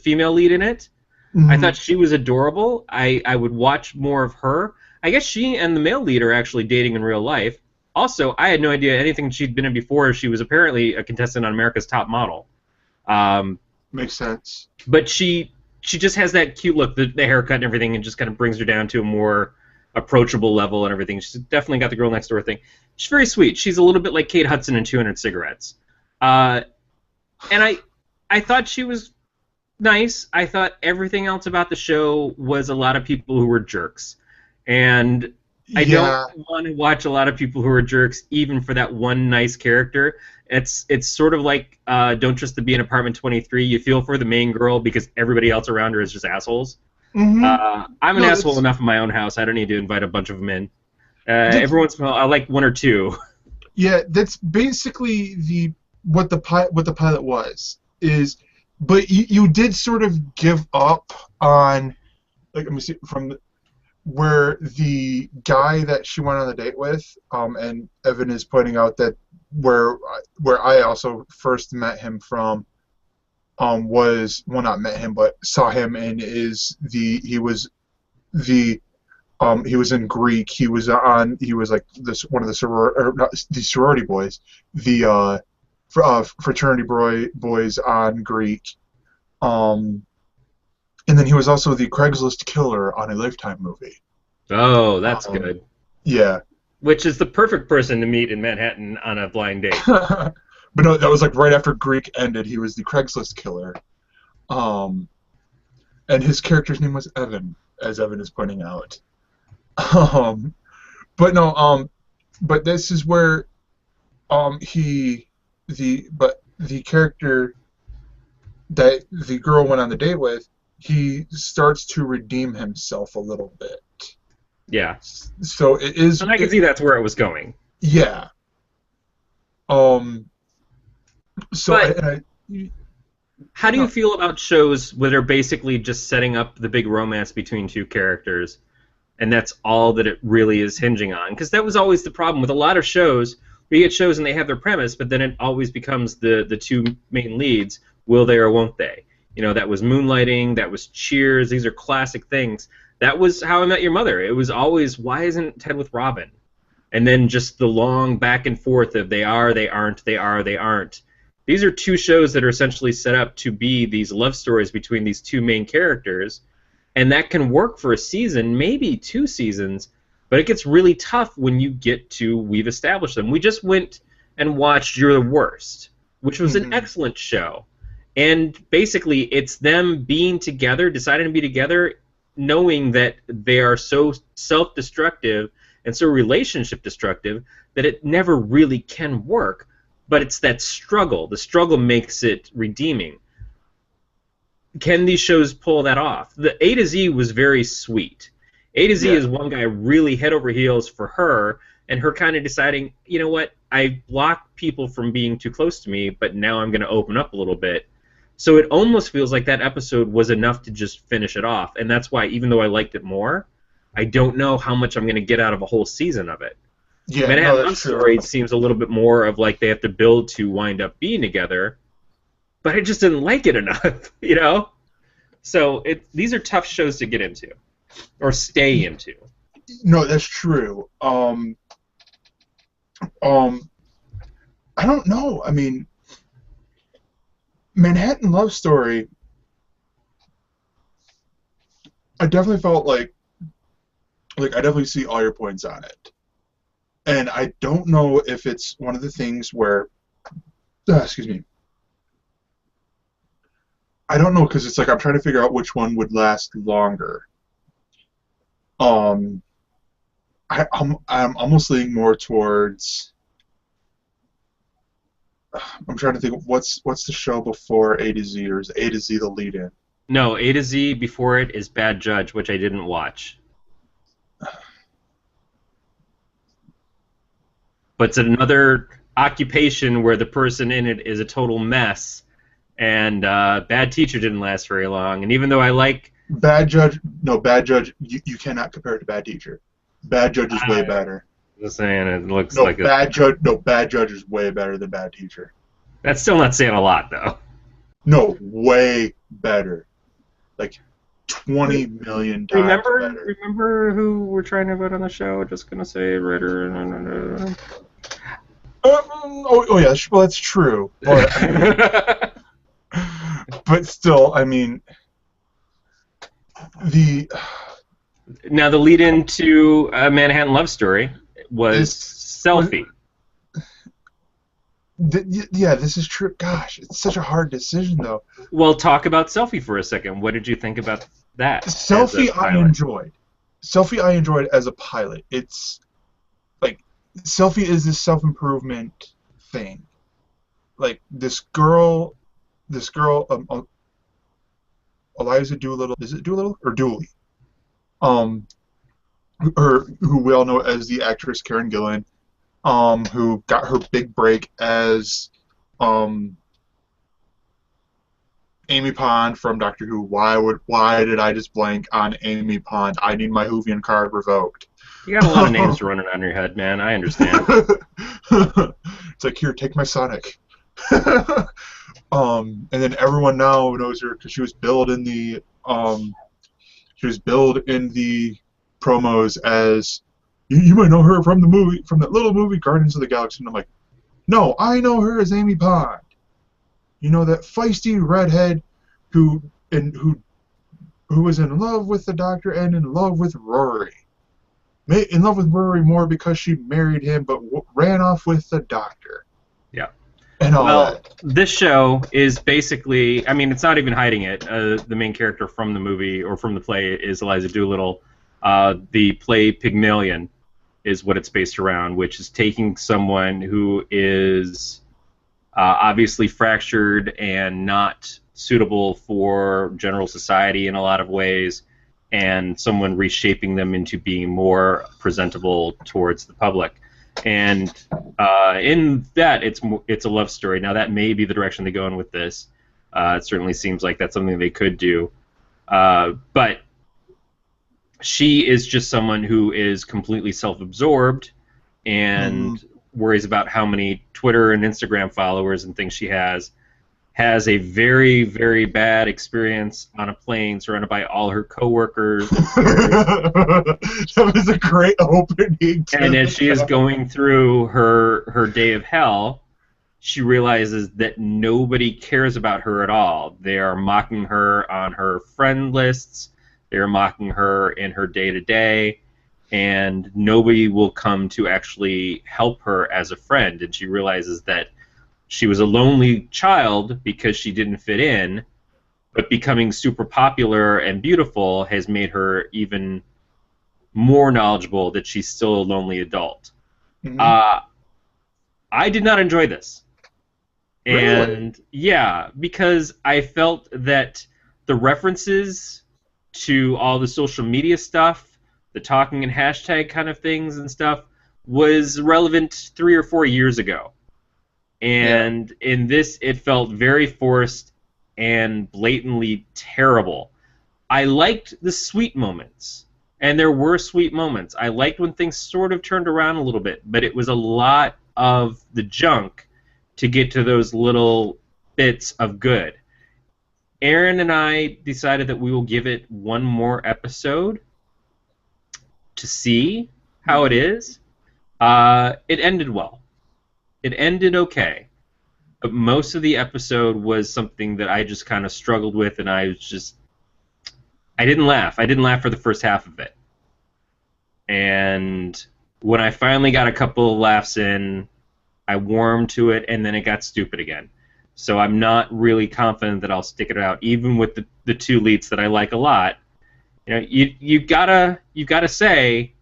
female lead in it. Mm-hmm. I thought she was adorable. I would watch more of her. I guess she and the male lead are actually dating in real life. Also, I had no idea anything she'd been in before. She was apparently a contestant on America's Top Model. Makes sense. But she just has that cute look, the haircut and everything, and just kind of brings her down to a more approachable level and everything. She's definitely got the girl next door thing. She's very sweet. She's a little bit like Kate Hudson in 200 Cigarettes. And I thought she was nice. I thought everything else about the show was a lot of people who were jerks. And I don't want to watch a lot of people who are jerks, even for that one nice character. It's sort of like Don't Trust the Bee in Apartment 23. You feel for the main girl because everybody else around her is just assholes. Mm-hmm. I'm an asshole enough in my own house. I don't need to invite a bunch of them in. Every once in a while, I like 1 or 2. Yeah, that's basically what the pilot was. But you did sort of give up on, like, let me see, where the guy that she went on the date with, and Evan is pointing out that where I also first met him from, was, well, not met him, but saw him, and he was in Greek. He was like one of the sorority boys, the fraternity boys on Greek. And then he was also the Craigslist killer on a Lifetime movie. Oh, that's good. Yeah. Which is the perfect person to meet in Manhattan on a blind date. But no, that was like right after Greek ended. He was the Craigslist killer. And his character's name was Evan, as Evan is pointing out. But but this is where the character that the girl went on the date with, he starts to redeem himself a little bit. Yeah. So it is. And I can see that's where it was going. Yeah. So. But how do you feel about shows where they're basically just setting up the big romance between 2 characters, and that's all that it really is hinging on? Because that was always the problem with a lot of shows. We get shows and they have their premise, but then it always becomes the 2 main leads. Will they or won't they? You know, that was Moonlighting, that was Cheers. These are classic things. That was How I Met Your Mother. It was always, why isn't Ted with Robin? And then just the long back and forth of they are, they aren't, they are, they aren't. These are 2 shows that are essentially set up to be these love stories between these 2 main characters, and that can work for a season, maybe 2 seasons, but it gets really tough when you get to we've established them. We just went and watched You're the Worst, which was an excellent show. And basically, it's them being together, deciding to be together, knowing that they are so self-destructive and so relationship-destructive that it never really can work. But it's that struggle. The struggle makes it redeeming. Can these shows pull that off? The A to Z was very sweet. A to Z is one guy really head over heels for her, and her kind of deciding, you know what, I blocked people from being too close to me, but now I'm going to open up a little bit. So it almost feels like that episode was enough to just finish it off, and that's why, even though I liked it more, I don't know how much I'm going to get out of a whole season of it. Yeah, Manhattan Love Story seems a little bit more of like they have to build to wind up being together, but I just didn't like it enough, you know? So these are tough shows to get into or stay into. No, that's true. I don't know. I mean, Manhattan Love Story, I definitely felt like I definitely see all your points on it. And I don't know if it's one of the things where excuse me. I don't know because it's like I'm trying to figure out which one would last longer. Um, I'm almost leaning more towards. I'm trying to think of what's the show before A to Z, or is A to Z the lead-in? No, A to Z before it is Bad Judge, which I didn't watch. But it's another occupation where the person in it is a total mess, and Bad Teacher didn't last very long. And even though I like Bad Judge, no, Bad Judge, you cannot compare it to Bad Teacher. Bad Judge is way better. Just saying, it looks No, like Bad Judge is way better than Bad Teacher. That's still not saying a lot, though. No, way better. Like 20 million times better. Remember who we're trying to vote on the show? Just gonna say writer. Oh yeah, well that's true. But, but still, I mean, now the lead into a Manhattan Love Story was Selfie. Yeah, this is true. Gosh, it's such a hard decision, though. Well, talk about Selfie for a second. What did you think about that? Selfie, I enjoyed. Selfie, I enjoyed as a pilot. It's like Selfie is this self-improvement thing. Like this girl, Eliza Doolittle. Is it Doolittle or Dooley? Who we all know as the actress Karen Gillan. Who got her big break as Amy Pond from Doctor Who. Why did I just blank on Amy Pond? I need my Whovian card revoked. You got a lot of names running on your head, man. I understand. It's like, here, take my Sonic. And then everyone now knows her because she was billed in the promos as. You might know her from that little movie, Guardians of the Galaxy. And I'm like, no, I know her as Amy Pond. You know, that feisty redhead who was in love with the Doctor and in love with Rory. In love with Rory more because she married him, but ran off with the Doctor. Yeah. And all that. This show is basically, I mean, it's not even hiding it. The main character from the movie or from the play is Eliza Doolittle. The play Pygmalion is what it's based around, which is taking someone who is obviously fractured and not suitable for general society in a lot of ways, and someone reshaping them into being more presentable towards the public. And in that, it's a love story. Now, that may be the direction they go in with this. It certainly seems like that's something they could do. But she is just someone who is completely self-absorbed and worries about how many Twitter and Instagram followers and things she has a very, very bad experience on a plane surrounded by all her coworkers. That was a great opening. And as she is going through her day of hell, she realizes that nobody cares about her at all. They are mocking her on her friend lists. They're mocking her in her day-to-day, and nobody will come to actually help her as a friend. And she realizes that she was a lonely child because she didn't fit in, but becoming super popular and beautiful has made her even more knowledgeable that she's still a lonely adult. I did not enjoy this. And, yeah, because I felt that the references to all the social media stuff, the talking and hashtag kind of things and stuff, was relevant 3 or 4 years ago. And in this, it felt very forced and blatantly terrible. I liked the sweet moments, and there were sweet moments. I liked when things sort of turned around a little bit, but it was a lot of the junk to get to those little bits of good. Aaron and I decided that we will give it one more episode to see how it is. It ended well. It ended okay. But most of the episode was something that I just kind of struggled with, and I didn't laugh. I didn't laugh for the first half of it. And when I finally got a couple of laughs in, I warmed to it, and then it got stupid again. So I'm not really confident that I'll stick it out, even with the two leads that I like a lot. You know, you gotta say,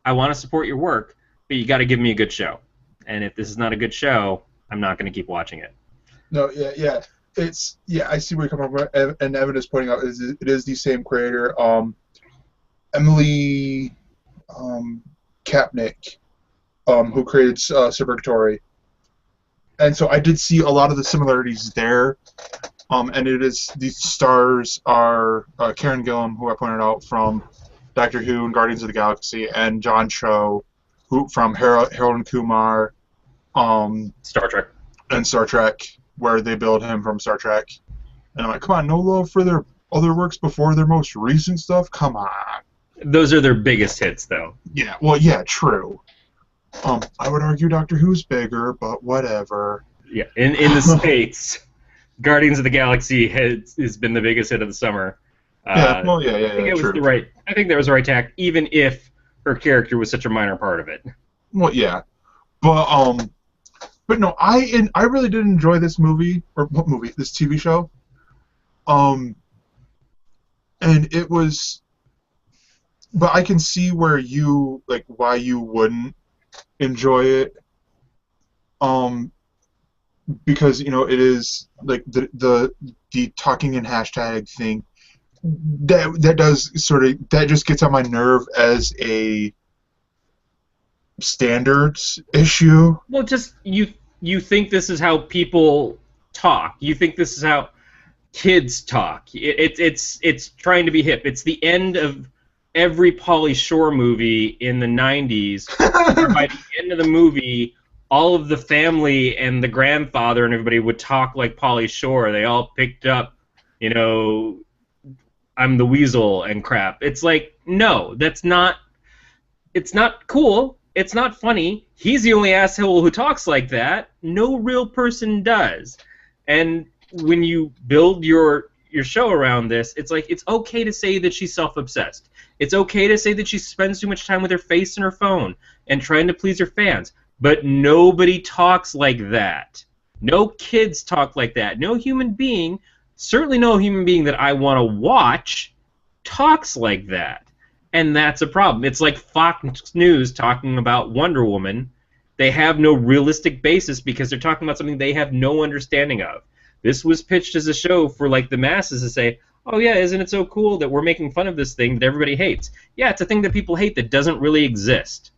I want to support your work, but you got to give me a good show. And if this is not a good show, I'm not going to keep watching it. No, yeah. I see where you're coming from. And Evan is pointing out it is the same creator, Emily Kapnick, who created Suburgatory. And so I did see a lot of the similarities there. And the stars are Karen Gillan, who I pointed out from Doctor Who and Guardians of the Galaxy, and John Cho, who from Harold and Kumar, Star Trek, where they build him from Star Trek. And I'm like, come on, no love for their other works before their most recent stuff? Come on. Those are their biggest hits, though. Yeah, well, yeah, true. I would argue Doctor Who's bigger, but whatever. Yeah, in the States, Guardians of the Galaxy has been the biggest hit of the summer. Yeah, I think it was the right. I think that was the right tack, even if her character was such a minor part of it. Well, yeah, but no, I really did enjoy this movie, or what movie? This TV show. And it was, but I can see why you wouldn't enjoy it. Because it is like the talking in hashtag thing. That just gets on my nerve as a standards issue. Well, just you think this is how people talk. You think this is how kids talk. It's trying to be hip. It's the end of every Pauly Shore movie in the 90s. Where by the end of the movie, all of the family and the grandfather and everybody would talk like Pauly Shore. They all picked up, I'm the weasel and crap. It's like, no, it's not cool. It's not funny. He's the only asshole who talks like that. No real person does. And when you build your show around this, it's like, it's okay to say that she's self-obsessed. It's okay to say that she spends too much time with her face and her phone and trying to please her fans. But nobody talks like that. No kids talk like that. No human being, certainly no human being that I want to watch, talks like that. And that's a problem. It's like Fox News talking about Wonder Woman. They have no realistic basis because they're talking about something they have no understanding of. This was pitched as a show for like the masses to say, oh yeah, isn't it so cool that we're making fun of this thing that everybody hates? Yeah, it's a thing that people hate that doesn't really exist.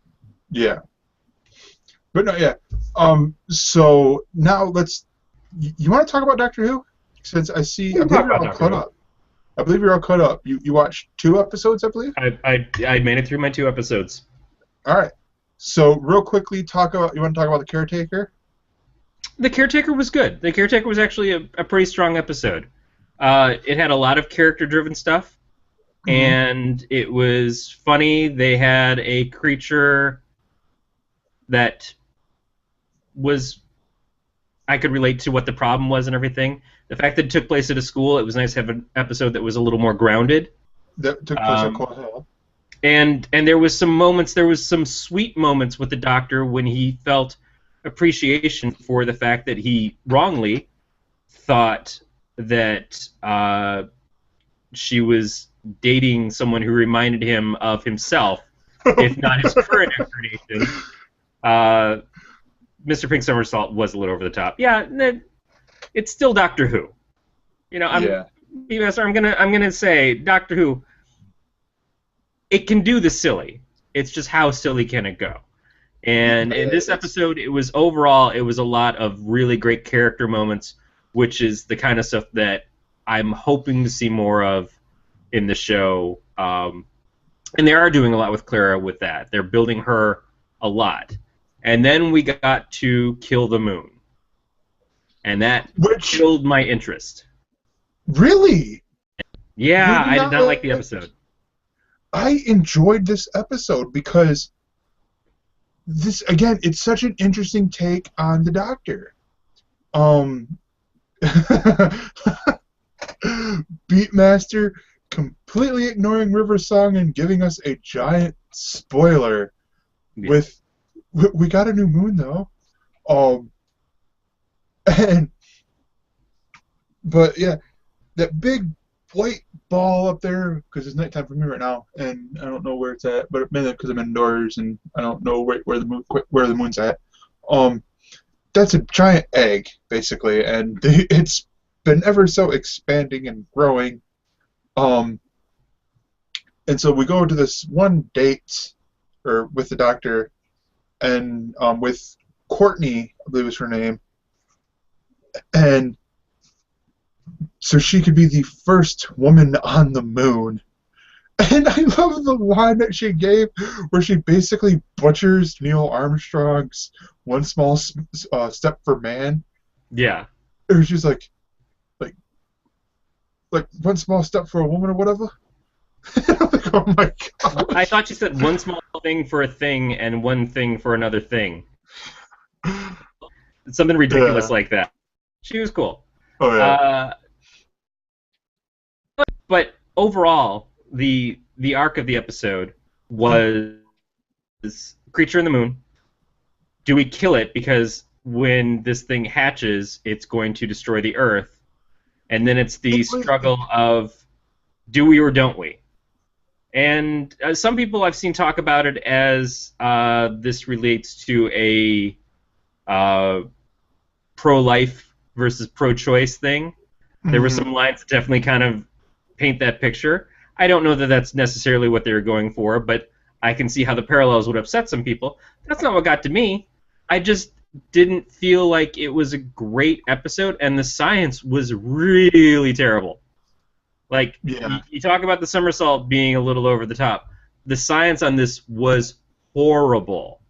Yeah. But no, yeah. So now you want to talk about Doctor Who? Since I believe you're all caught up. I believe you're all caught up. You watched 2 episodes, I believe? I made it through my 2 episodes. All right. So real quickly, you want to talk about The Caretaker? The Caretaker was good. The Caretaker was actually a pretty strong episode. It had a lot of character-driven stuff, and it was funny. They had a creature that I could relate to what the problem was and everything. The fact that it took place at a school, it was nice to have an episode that was a little more grounded. That took place at Court Hill. And there was some sweet moments with the Doctor when he felt appreciation for the fact that he wrongly thought that she was dating someone who reminded him of himself, if not his current incarnation. Mr. Pink Somersault was a little over the top. Yeah, it's still Doctor Who. I'm gonna say Doctor Who. It can do the silly. It's just how silly can it go? And in this episode, it was a lot of really great character moments, which is the kind of stuff that I'm hoping to see more of in the show. And they are doing a lot with Clara with that. They're building her a lot. And then we got to Kill the Moon. And that killed my interest. Really? Yeah, I did not like the episode. I enjoyed this episode because it's such an interesting take on the Doctor. Beatmaster completely ignoring River's song and giving us a giant spoiler with we got a new moon though. Um, and but yeah, that big white ball up there, because it's nighttime for me right now, and I don't know where it's at, but mainly because I'm indoors and I don't know where the moon's at. Um, that's a giant egg basically, and it's been ever so expanding and growing. Um, and so we go to this one date, or with the doctor, and with Courtney, I believe is her name, and so she could be the first woman on the moon. And I love the line that she gave, where she basically butchers Neil Armstrong's "One Small Step for Man." Yeah. Or she's like, like one small step for a woman or whatever. I'm like, oh my god! I thought you said one small thing for a thing and one thing for another thing. Something ridiculous like that. She was cool. Oh yeah. But overall, the arc of the episode was creature in the moon. Do we kill it because when this thing hatches, it's going to destroy the Earth, and then it's the struggle of do we or don't we? And some people I've seen talk about it as this relates to a pro-life versus pro-choice thing. There were some lines that definitely kind of paint that picture. I don't know that that's necessarily what they were going for, but I can see how the parallels would upset some people. That's not what got to me. I just didn't feel like it was a great episode, and the science was really terrible. Like, you talk about the somersault being a little over the top. The science on this was horrible.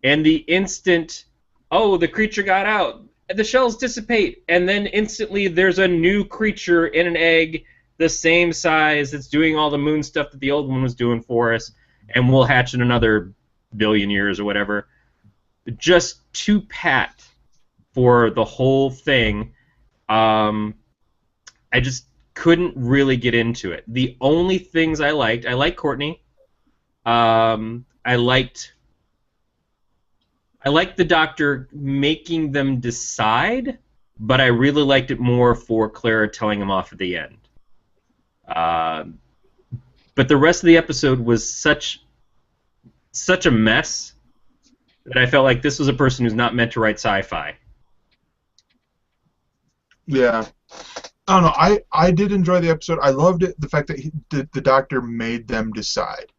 And the instant, oh, the creature got out, the shells dissipate, and then instantly there's a new creature in an egg the same size that's doing all the moon stuff that the old one was doing for us, and we'll hatch in another billion years or whatever. Just too pat for the whole thing. I just couldn't really get into it. The only things I liked Courtney. I liked the doctor making them decide, but I really liked it more for Clara telling him off at the end. But the rest of the episode was such a mess that I felt like this was a person who's not meant to write sci-fi. Yeah. I don't know. I did enjoy the episode. I loved it. The fact that the doctor made them decide.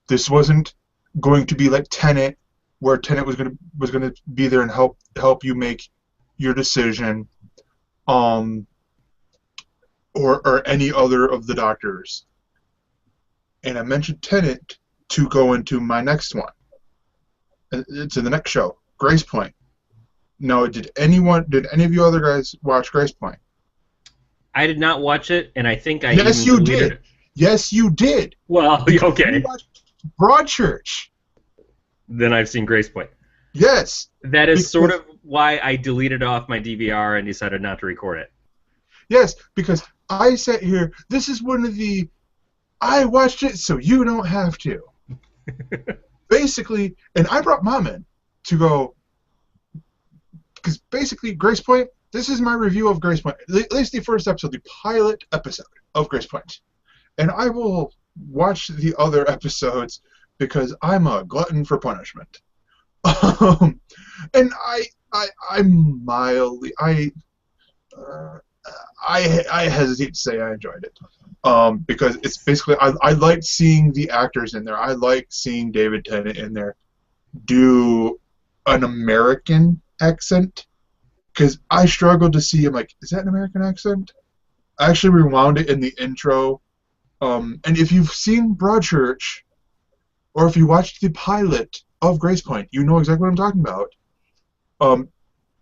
This wasn't going to be like Tenet, where Tenet was gonna be there and help you make your decision, or any other of the doctors. And I mentioned Tenet to go into my next one. It's in the next show, Grace Point. Now, did any of you other guys watch Grace Point? I did not watch it, and I think I Yes, you did. It. Yes, you did. Well, okay. You watched Broadchurch. Then I've seen Grace Point. Yes. That is sort of why I deleted off my DVR and decided not to record it. Yes, because I sat here. This is one of the. I watched it so you don't have to. Basically, and I brought Mom in to go. Because basically, Grace Point. This is my review of Grace Point. At least the first episode, the pilot episode of Grace Point. And I will watch the other episodes because I'm a glutton for punishment. And I'm mildly I hesitate to say I enjoyed it, because it's basically I liked seeing the actors in there. I liked seeing David Tennant in there do an American accent, because I struggled to see him like, is that an American accent? I actually rewound it in the intro. And if you've seen Broadchurch, or if you watched the pilot of Grace Point, you know exactly what I'm talking about. And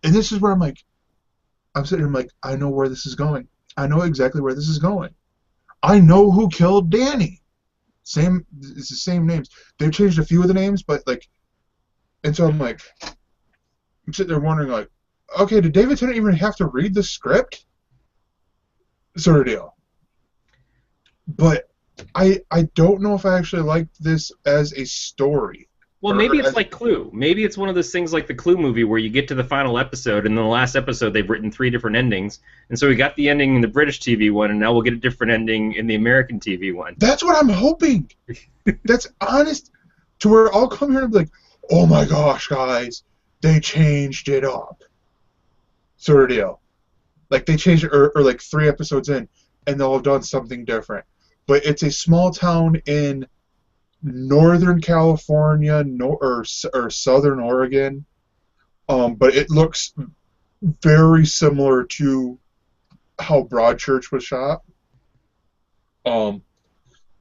this is where I'm sitting here, I'm like, I know where this is going. I know exactly where this is going. I know who killed Danny. It's the same names. They've changed a few of the names, but like, and so I'm sitting there wondering, like, okay, did David Tennant even have to read the script? Sort of deal. But I don't know if I actually liked this as a story. Well, maybe it's like Clue. Maybe it's one of those things like the Clue movie where you get to the final episode, and in the last episode they've written 3 different endings, and so we got the ending in the British TV one, and now we'll get a different ending in the American TV one. That's what I'm hoping. That's honest. To where I'll come here and be like, oh my gosh, guys, they changed it up. Sort of deal. Like they changed it, or like 3 episodes in, and they'll have done something different. But it's a small town in Northern California or Southern Oregon, but it looks very similar to how Broadchurch was shot,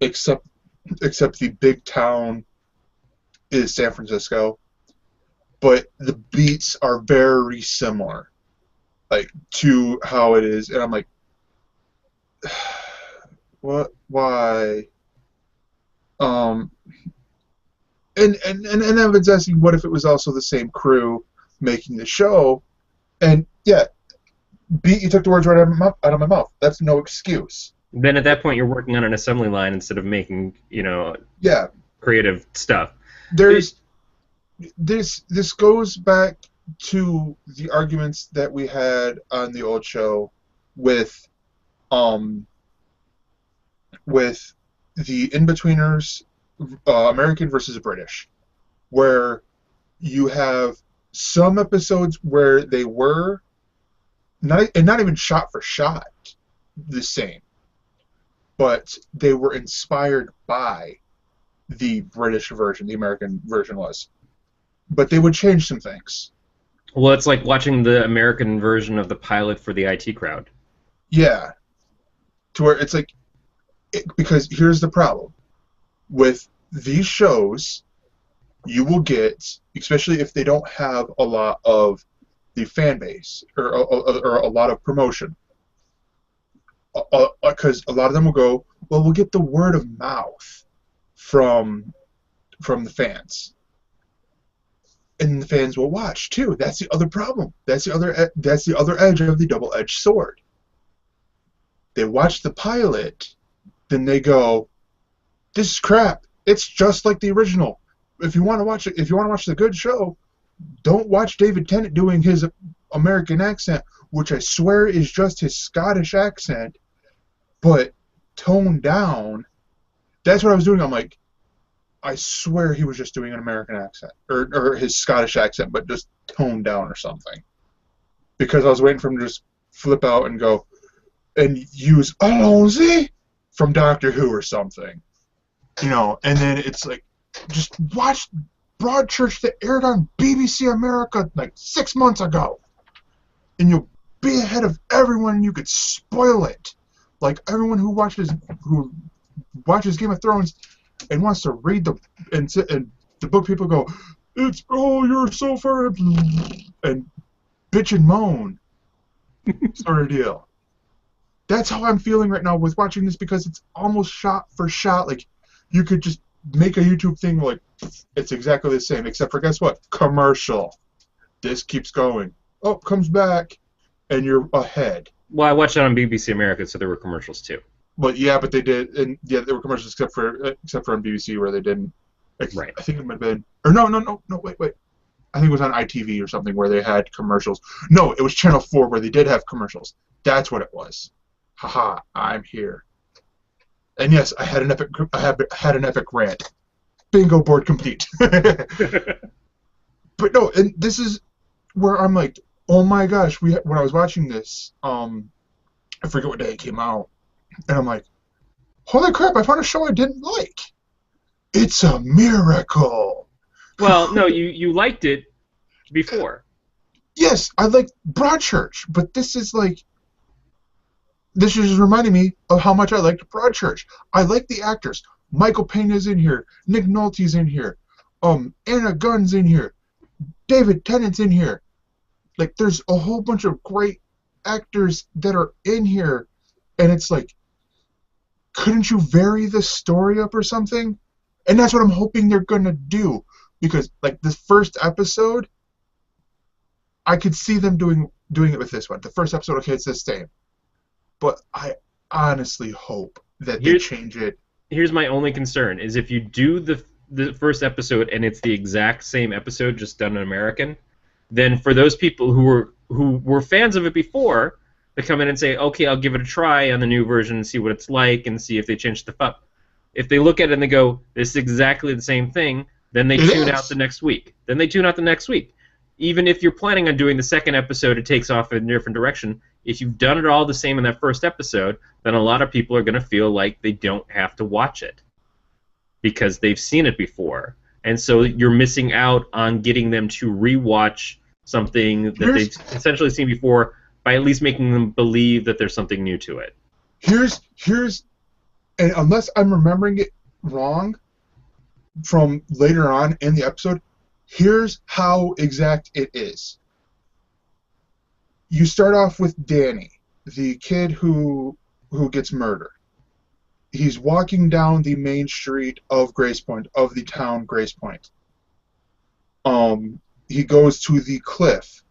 except the big town is San Francisco, but the beats are very similar, like to how it is, and I'm like, what? Why? And Evan's asking, what if it was also the same crew making the show? And yeah, you took the words right out of my mouth. That's no excuse. Then at that point, you're working on an assembly line instead of making, creative stuff. This goes back to the arguments that we had on the old show with the in-betweeners, American versus British, where you have some episodes where they were not even shot for shot the same, but they were inspired by the British version, the American version was, but they would change some things. Well, it's like watching the American version of the pilot for the IT Crowd. Yeah, to where it's like, because here's the problem with these shows, you will get, especially if they don't have a lot of the fan base or a lot of promotion, because a lot of them will go, well, we'll get the word of mouth from the fans, and the fans will watch too. That's the other problem. That's the other edge of the double-edged sword. They watch the pilot, then they go, this is crap. It's just like the original. If you want to watch it, if you want to watch the good show, don't watch David Tennant doing his American accent, which I swear is just his Scottish accent, but toned down. That's what I was doing. I'm like, I swear he was just doing an American accent, or his Scottish accent, but just toned down or something. Because I was waiting for him to just flip out and go, and use Alonzi from Doctor Who or something. And then it's like, just watch Broadchurch that aired on BBC America like 6 months ago, and you'll be ahead of everyone, and you could spoil it. Like everyone who watches Game of Thrones and wants to read the book, people go, you're so far, and bitch and moan sort of deal. That's how I'm feeling right now with watching this, because it's almost shot for shot. Like, you could just make a YouTube thing like, it's exactly the same, except for, guess what? Commercial. This keeps going. Oh, comes back, and you're ahead. Well, I watched it on BBC America, so there were commercials too. But yeah, but they did, and yeah, there were commercials except for on BBC where they didn't. Right. I think it might have been, or no, wait. I think it was on ITV or something where they had commercials. No, it was Channel 4 where they did have commercials. That's what it was. Haha, I'm here. And yes, I had an epic rant. Bingo, board complete. But no, and this is where I'm like, oh my gosh, when I was watching this, I forget what day it came out, and I'm like, holy crap, I found a show I didn't like. It's a miracle. Well, no, you liked it before. Yes, I liked Broadchurch, but this is reminding me of how much I liked Broadchurch. I like the actors. Michael Pena's in here. Nick Nolte's in here. Anna Gunn's in here. David Tennant's in here. Like, there's a whole bunch of great actors that are in here, and it's like, couldn't you vary the story up or something? And that's what I'm hoping they're gonna do, because like the first episode, I could see them doing it with this one. The first episode, okay, it's the same, but I honestly hope that they change it. Here's my only concern: is if you do the first episode and it's the exact same episode just done in American, then for those people who were fans of it before, they come in and say, okay, I'll give it a try on the new version and see what it's like and see if they change stuff up. If they look at it and they go, this is exactly the same thing, then they tune out the next week. Even if you're planning on doing the second episode, it takes off in a different direction. If you've done it all the same in that first episode, then a lot of people are going to feel like they don't have to watch it because they've seen it before. And so you're missing out on getting them to rewatch something that they've essentially seen before by at least making them believe that there's something new to it. And unless I'm remembering it wrong from later on in the episode, here's how exact it is. You start off with Danny, the kid who gets murdered. He's walking down the main street of Grace Point, of the town Grace Point. He goes to the cliff,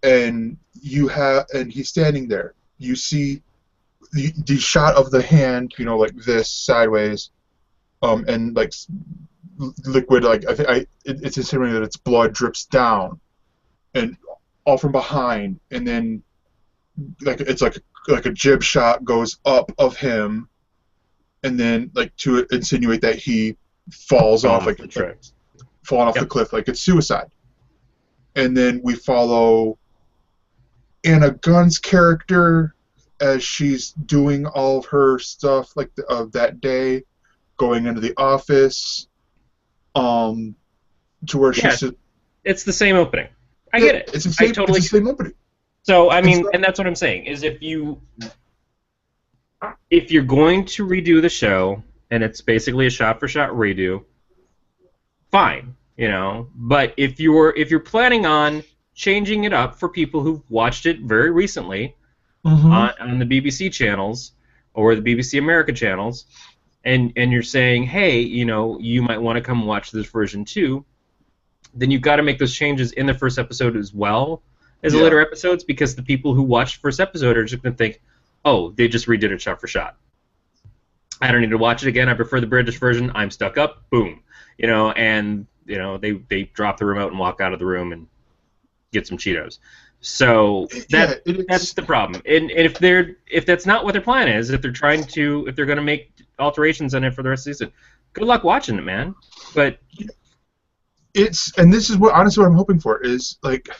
and he's standing there. You see the shot of the hand, like this sideways, and like liquid, like it's assuming that its blood drips down, and all from behind, and then like it's like a jib shot goes up of him, and then like to insinuate that he falls off like falling off the cliff, like it's suicide. And then we follow Anna Gunn's character as she's doing all of her stuff like of that day, going into the office, to where she's. It's the same opening. I get it. It's the same opening. So I mean, and that's what I'm saying is if you're going to redo the show and it's basically a shot-for-shot redo, fine, But if you're planning on changing it up for people who've watched it very recently on the BBC channels or the BBC America channels, and you're saying, hey, you might want to come watch this version too, then you've got to make those changes in the first episode as well as the later episodes, because the people who watched the first episode are just going to think, oh, they just redid it shot for shot. I don't need to watch it again. I prefer the British version. I'm stuck up. Boom. And they drop the remote and walk out of the room and get some Cheetos. So that's the problem. And if that's not what their plan is, if they're going to make alterations on it for the rest of the season, good luck watching it, man. But and this is honestly what I'm hoping for is like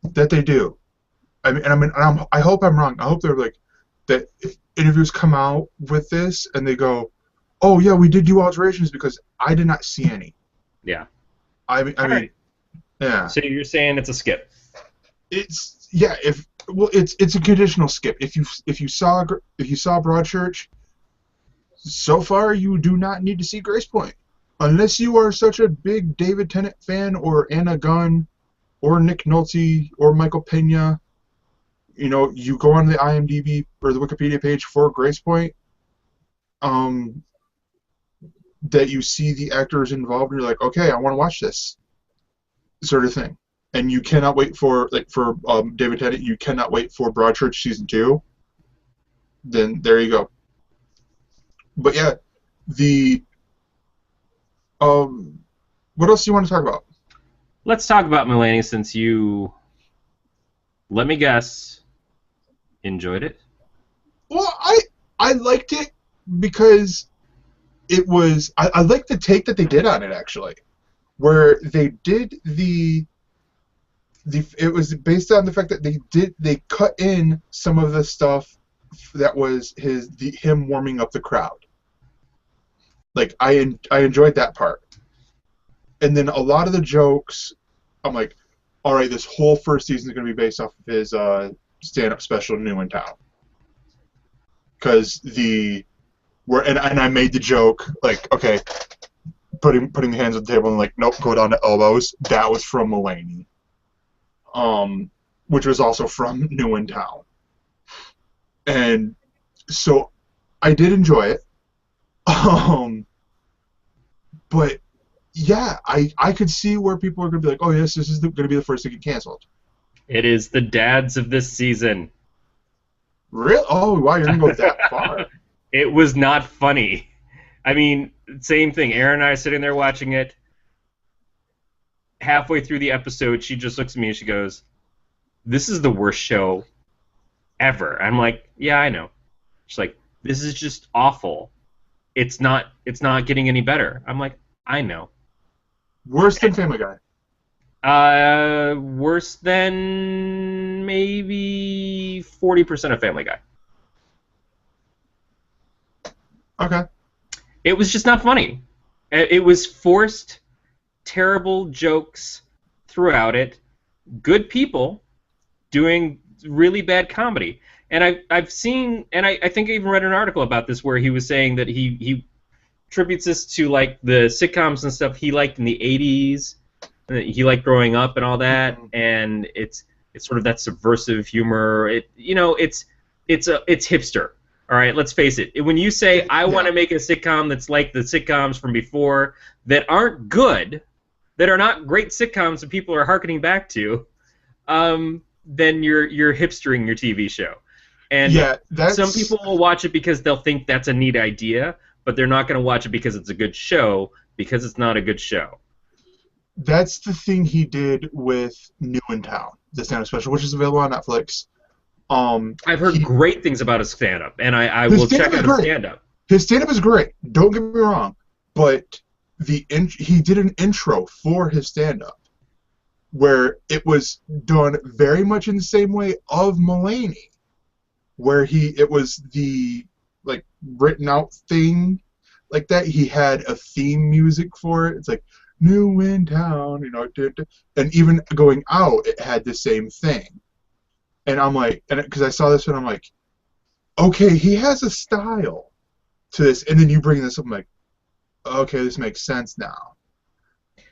that they do. I hope I'm wrong. I hope they're like that. Interviews come out with this and they go, "Oh yeah, we did do alterations because I did not see any." Yeah. I mean, yeah. So you're saying it's a skip? It's a conditional skip. If you saw Broadchurch, so far you do not need to see Grace Point, unless you are such a big David Tennant fan or Anna Gunn or Nick Nolte or Michael Pena. You go on the IMDb or the Wikipedia page for Grace Point, that you see the actors involved, and you're like, okay, I want to watch this, sort of thing. And you cannot wait for David Tennant. You cannot wait for Broadchurch season 2. Then there you go. But yeah, what else do you want to talk about? Let's talk about Mulaney, since you, let me guess, enjoyed it. Well, I liked it because it was I liked the take that they did on it, actually, where they did it was based on the fact that they cut in some of the stuff that was him warming up the crowd. Like I enjoyed that part, and then a lot of the jokes, I'm like, all right, this whole first season is going to be based off of his stand-up special, New in Town. Because and I made the joke, like, okay, putting the hands on the table and like, nope, go down to elbows. That was from Mulaney, which was also from New in Town. And so I did enjoy it. But yeah, I could see where people are going to be like, oh yes, this is going to be the first to get canceled. It is the dads of this season. Really? Oh, wow, you're going to go that far. It was not funny. I mean, same thing. Aaron and I are sitting there watching it. Halfway through the episode, she just looks at me and she goes, "This is the worst show ever." I'm like, "Yeah, I know." She's like, "This is just awful. It's not getting any better." I'm like, "I know." Worse than Family Guy. Worse than maybe 40% of Family Guy. Okay. It was just not funny. It was forced, terrible jokes throughout it. Good people doing really bad comedy. And I've seen, and I think I even read an article about this where he was saying that he attributes this to like the sitcoms and stuff he liked in the 80s. He liked growing up and all that, and it's sort of that subversive humor. It's hipster. All right, let's face it. When you say I want to make a sitcom that's like the sitcoms from before that aren't good, that are not great sitcoms that people are hearkening back to, then you're hipstering your TV show. And some people will watch it because they'll think that's a neat idea, but they're not going to watch it because it's a good show, because it's not a good show. That's the thing he did with New in Town, the stand-up special, which is available on Netflix. I've heard great things about his stand-up, and I will check out his stand-up. His stand-up is great. Don't get me wrong, but he did an intro for his stand-up where it was done very much in the same way of Mulaney, where it was the like written out thing like that. He had a theme music for it. It's like New in Town, and even going out, it had the same thing. And I'm like, and because I saw this and I'm like, okay, he has a style to this, and then you bring this up, I'm like, okay, this makes sense now.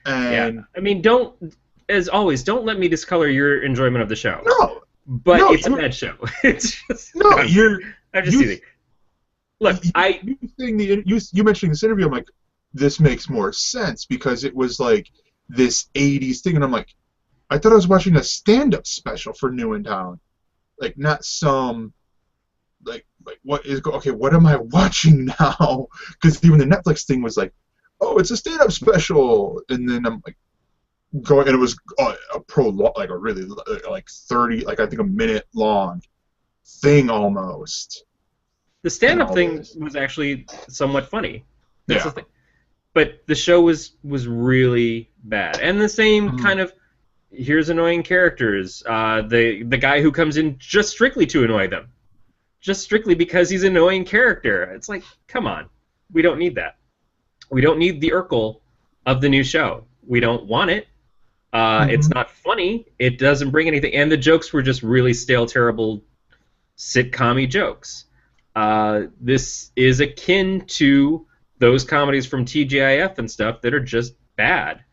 And yeah, I mean, as always, don't let me discolor your enjoyment of the show. No, but it's a bad show. It's just I'm just teasing. Look, you mentioning this interview, I'm like, this makes more sense because it was like this 80s thing, and I'm like, I thought I was watching a stand-up special for New in Town, like not some like what am I watching now? Because even the Netflix thing was like, oh, it's a stand-up special, and then I'm like going, and it was a prolong, like a really like 30, like I think a minute long thing almost. The stand-up thing was actually somewhat funny. That's the thing. But the show was really bad, and the same kind of here's annoying characters. The guy who comes in just strictly to annoy them, just strictly because he's an annoying character. It's like, come on, we don't need that. We don't need the Urkel of the new show. We don't want it. It's not funny. It doesn't bring anything, and the jokes were just really stale, terrible, sitcom-y jokes. This is akin to those comedies from TGIF and stuff that are just bad.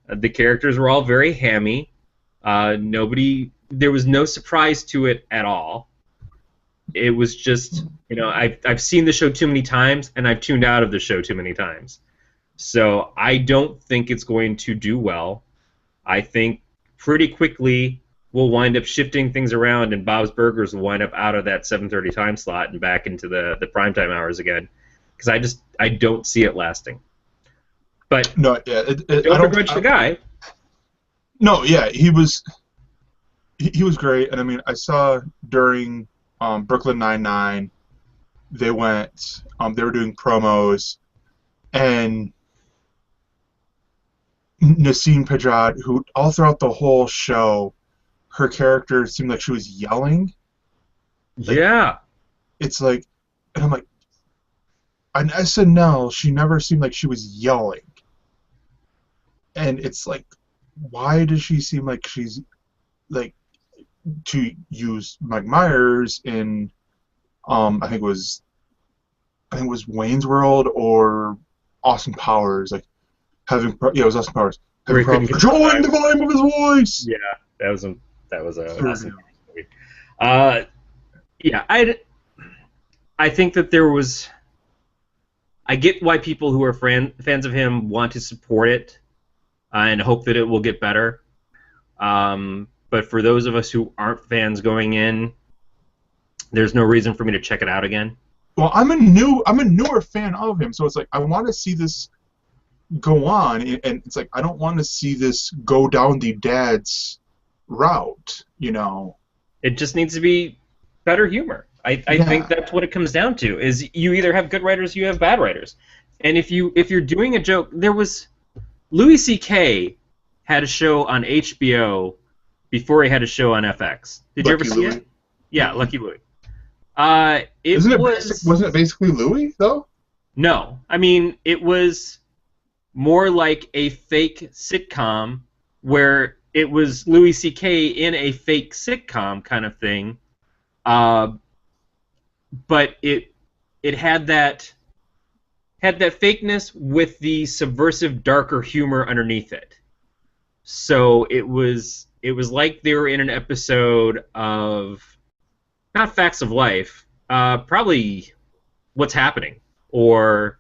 The characters were all very hammy. There was no surprise to it at all. It was just, I've seen the show too many times, and I've tuned out of the show too many times. So I don't think it's going to do well. I think pretty quickly we'll wind up shifting things around, and Bob's Burgers will wind up out of that 7:30 time slot and back into the primetime hours again. Because I don't see it lasting. But don't begrudge the guy. No, yeah, he was great, and I mean, I saw during Brooklyn Nine-Nine, they were doing promos, and Nasim Pedrad, who all throughout the whole show, her character seemed like she was yelling. Yeah. It's like, and I'm like, on SNL, she never seemed like she was yelling. And it's like, why does she seem like she's, like, to use Mike Myers in, I think it was Wayne's World or Austin Powers, like, it was Austin Powers. Having problems controlling the volume of his voice! Yeah, that was a awesome movie. Yeah, I think that there was... I get why people who are fans of him want to support it and hope that it will get better. But for those of us who aren't fans going in, there's no reason for me to check it out again. well, I'm a newer fan of him, so it's like I want to see this go on, and it's like I don't want to see this go down the dad's route, you know. It just needs to be better humor. I think Yeah. that's what it comes down to. Is you either have good writers, or you have bad writers. And if you're doing a joke, there was Louis C.K. had a show on HBO before he had a show on FX. Did you ever see Louie. it? Yeah, Lucky Louie. Wasn't it basically Louis though? No, I mean it was more like a fake sitcom where it was Louis C.K. in a fake sitcom kind of thing, but it had that fakeness with the subversive, darker humor underneath it. So it was like they were in an episode of not Facts of Life, probably What's Happening, or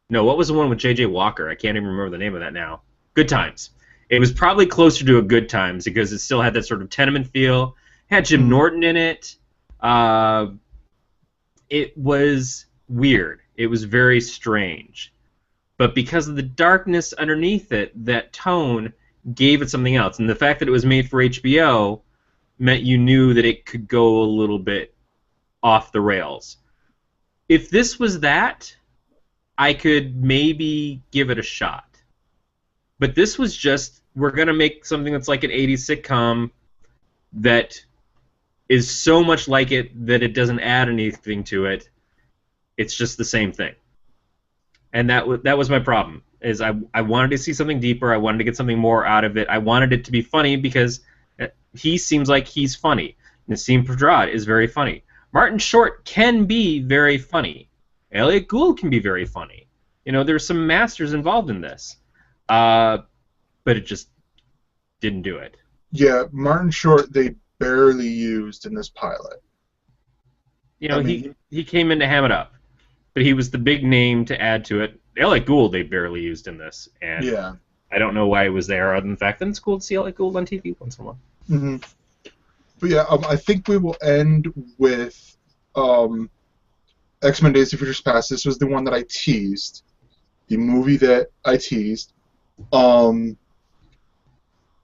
no, what was the one with J.J. Walker? I can't even remember the name of that now. Good Times. It was probably closer to a Good Times because it still had that sort of tenement feel. It had Jim Norton in it. It was weird. It was very strange. But because of the darkness underneath it, that tone gave it something else. And the fact that it was made for HBO meant you knew that it could go a little bit off the rails. If this was that, I could maybe give it a shot. But this was just, we're going to make something that's like an 80s sitcom that is so much like it that it doesn't add anything to it. It's just the same thing. And that was my problem, is I wanted to see something deeper. I wanted to get something more out of it. I wanted it to be funny because he seems like he's funny. Nassim Pedrad is very funny. Martin Short can be very funny. Elliot Gould can be very funny. You know, there's some masters involved in this. But it just didn't do it. Yeah, Martin Short they barely used in this pilot. You know, he came in to ham it up, but he was the big name to add to it. Elliot Gould they barely used in this, and yeah. I don't know why it was there, other than the fact that it's cool to see Elliot Gould on TV once in a while. Mm-hmm. But yeah, I think we will end with X-Men Days of Future Past. This was the one that I teased, the movie that I teased.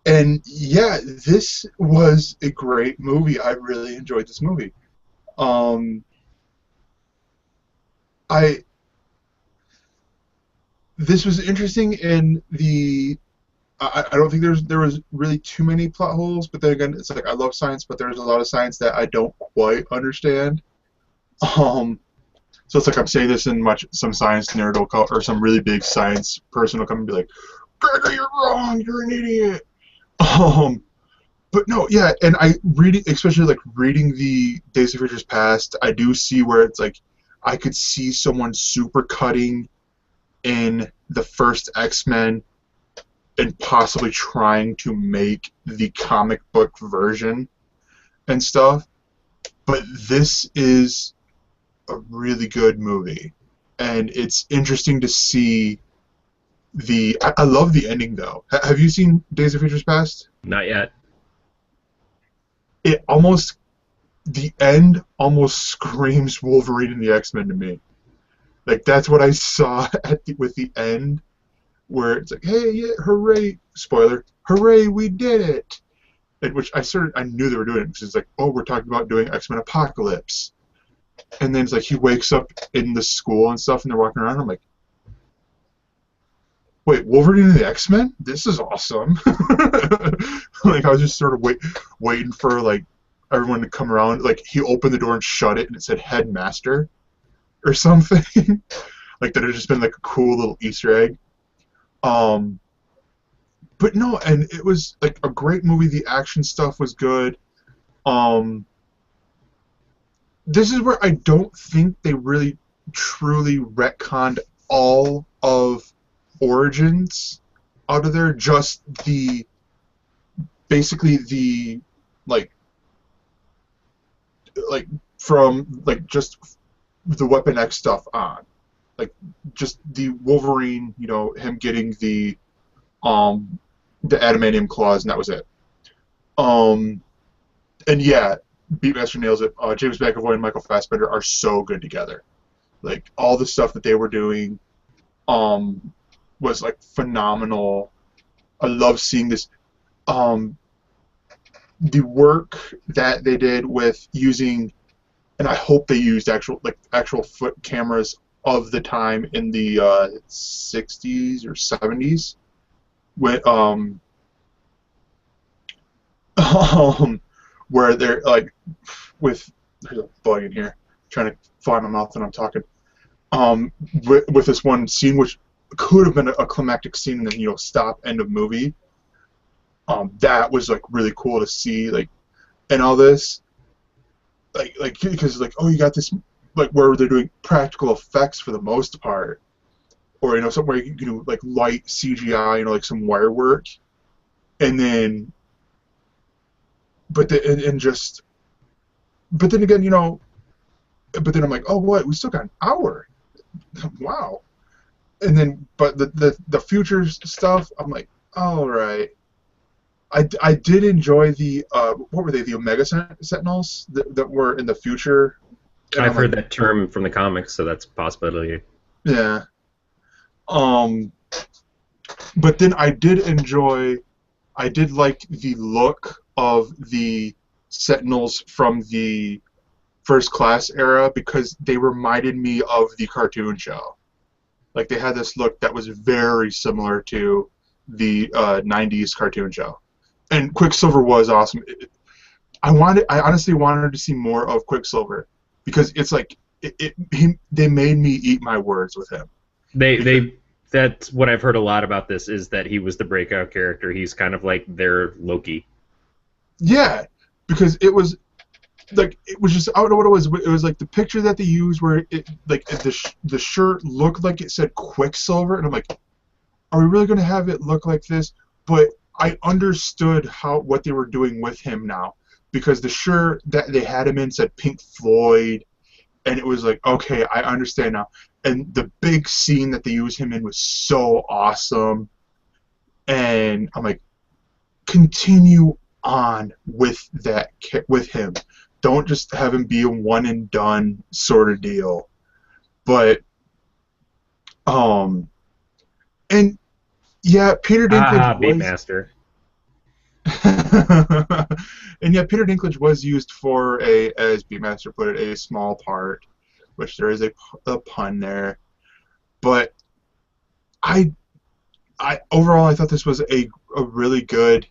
And yeah, this was a great movie. I really enjoyed this movie. This was interesting in the. I don't think there was really too many plot holes, but then again, it's like I love science, but there's a lot of science that I don't quite understand. So it's like I'm saying this in some science nerd will call, or some really big science person will come and be like, Gregor, you're wrong, you're an idiot. But no, yeah, and especially like reading the Days of Future Past, I do see where it's like I could see someone super cutting in the first X-Men and possibly trying to make the comic book version and stuff. But this is a really good movie, and it's interesting to see I love the ending though. Have you seen Days of Future Past? Not yet. The end almost screams Wolverine and the X-Men to me. Like that's what I saw with the end, where it's like, hey, yeah, hooray! Spoiler, hooray, we did it! And which I knew they were doing it because it's like, oh, we're talking about doing X-Men Apocalypse, and then it's like he wakes up in the school and stuff, and they're walking around. I'm like, wait, Wolverine and the X-Men? This is awesome! Like I was just sort of waiting for like everyone to come around. Like he opened the door and shut it, and it said Headmaster or something. Like that had just been like a cool little Easter egg. But no, and it was like a great movie. The action stuff was good. This is where I don't think they really truly retconned all of Origins out of there. Just basically the from just the Weapon X stuff on, like just the Wolverine, you know, him getting the adamantium claws, and that was it. And yeah, Beatmaster nails it. James McAvoy and Michael Fassbender are so good together. Like all the stuff that they were doing was like phenomenal. I love seeing this. The work that they did with using, and I hope they used actual foot cameras of the time in the 60s or 70s, with where they're like with, there's a bug in here trying to fly my mouth when I'm talking. With this one scene which could have been a climactic scene and then stop, end of movie. That was like really cool to see, like, and all this, like because like, oh, you got this, like, where they're doing practical effects for the most part, or somewhere you can do like light CGI, like some wire work, and then, but then again, but then I'm like, oh, what? We still got an hour. Wow. And then, but the future stuff, I'm like, all right. I did enjoy the what were they? The Omega Sentinels that were in the future. And I've heard that term from the comics, so that's a possibility. Yeah. But then I did like the look of the Sentinels from the First Class era, because they reminded me of the cartoon show. Like, they had this look that was very similar to the 90s cartoon show. And Quicksilver was awesome. I honestly wanted to see more of Quicksilver, because it's like they made me eat my words with him. That's what I've heard a lot about this, is that he was the breakout character. He's kind of like their Loki. Yeah, because it was just, I don't know what it was. It was like the picture that they used where the shirt looked like it said Quicksilver, and I'm like, are we really going to have it look like this? But I understood what they were doing with him now, because the shirt that they had him in said Pink Floyd, and it was like, okay, I understand now. And the big scene that they used him in was so awesome, and I'm like, continue on with him. Don't just have him be a one and done sort of deal. But and yeah, Peter Dinklage Beatmaster. And yeah, Peter Dinklage was used for as Beatmaster put it, a small part, which there is a pun there. But overall, I thought this was a really good,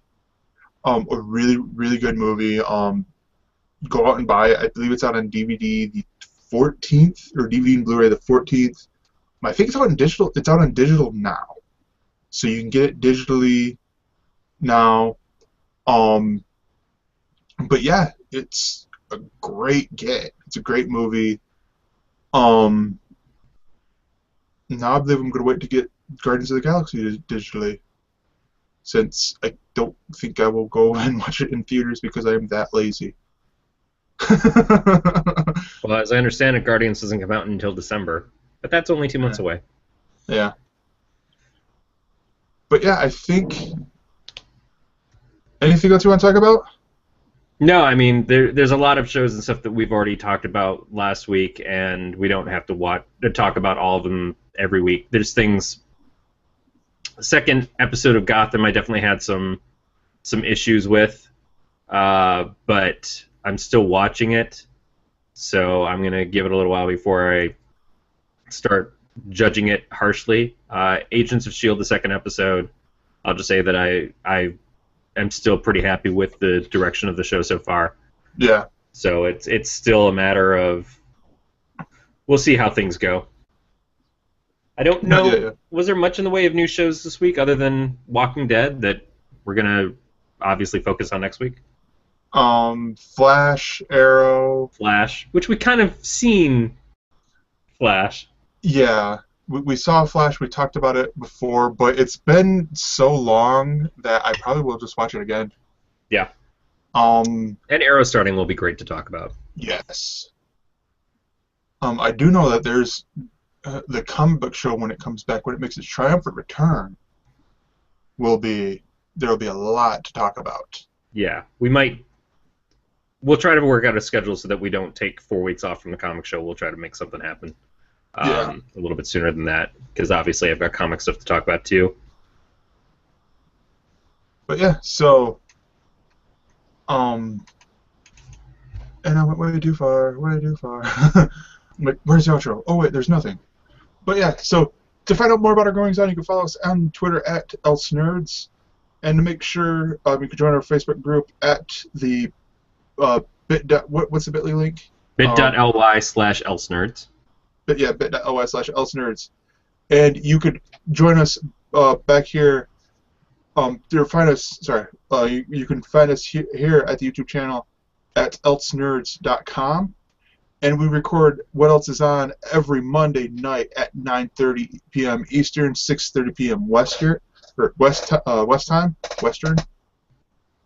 a really, really good movie. Go out and buy it. I believe it's out on DVD the 14th, or DVD and Blu-ray the 14th. I think it's out on digital. It's out on digital now, so you can get it digitally now. But yeah, it's a great get. It's a great movie. Now I believe I'm going to wait to get Guardians of the Galaxy digitally, since I don't think I will go and watch it in theaters because I am that lazy. Well, as I understand it, Guardians doesn't come out until December, but that's only 2 months away. Yeah. But yeah, I think... Anything else you want to talk about? No, I mean, there's a lot of shows and stuff that we've already talked about last week, and we don't have to talk about all of them every week. There's things... The second episode of Gotham I definitely had some issues with, but I'm still watching it, so I'm going to give it a little while before I start judging it harshly. Agents of S.H.I.E.L.D., the second episode, I'll just say that I am still pretty happy with the direction of the show so far. Yeah. So it's still a matter of, we'll see how things go. I don't know, Yeah. Was there much in the way of new shows this week other than Walking Dead that we're going to obviously focus on next week? Flash, Arrow. Flash, which we kind of seen Flash. Yeah, we saw Flash. We talked about it before, but it's been so long that I probably will just watch it again. Yeah. And Arrow starting will be great to talk about. Yes. I do know that there's the comic book show when it comes back, when it makes its triumphant return, there'll be a lot to talk about. Yeah, we'll try to work out a schedule so that we don't take 4 weeks off from the comic show. We'll try to make something happen. a little bit sooner than that, because obviously I've got comic stuff to talk about too. But yeah, so and I went way too far. I'm like, where's the outro? Oh wait, there's nothing. But yeah, so to find out more about our goings on, you can follow us on Twitter at ElseNerds, and to make sure you can join our Facebook group at the what's the bit.ly link? bit.ly/ElseNerds. bit.ly/ElseNerds, and you could join us back here. You can find us here at the YouTube channel at elsenerds.com. And we record What Else Is On every Monday night at 9:30 p.m. Eastern, 6:30 p.m. Western. For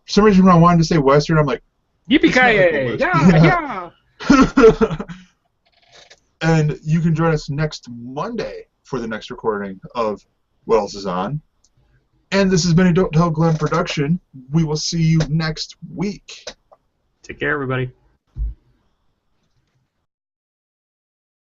some reason, when I wanted to say Western, I'm like, yippee-ki-yay! Yeah! And you can join us next Monday for the next recording of What Else Is On. And this has been a Don't Tell Glenn production. We will see you next week. Take care, everybody.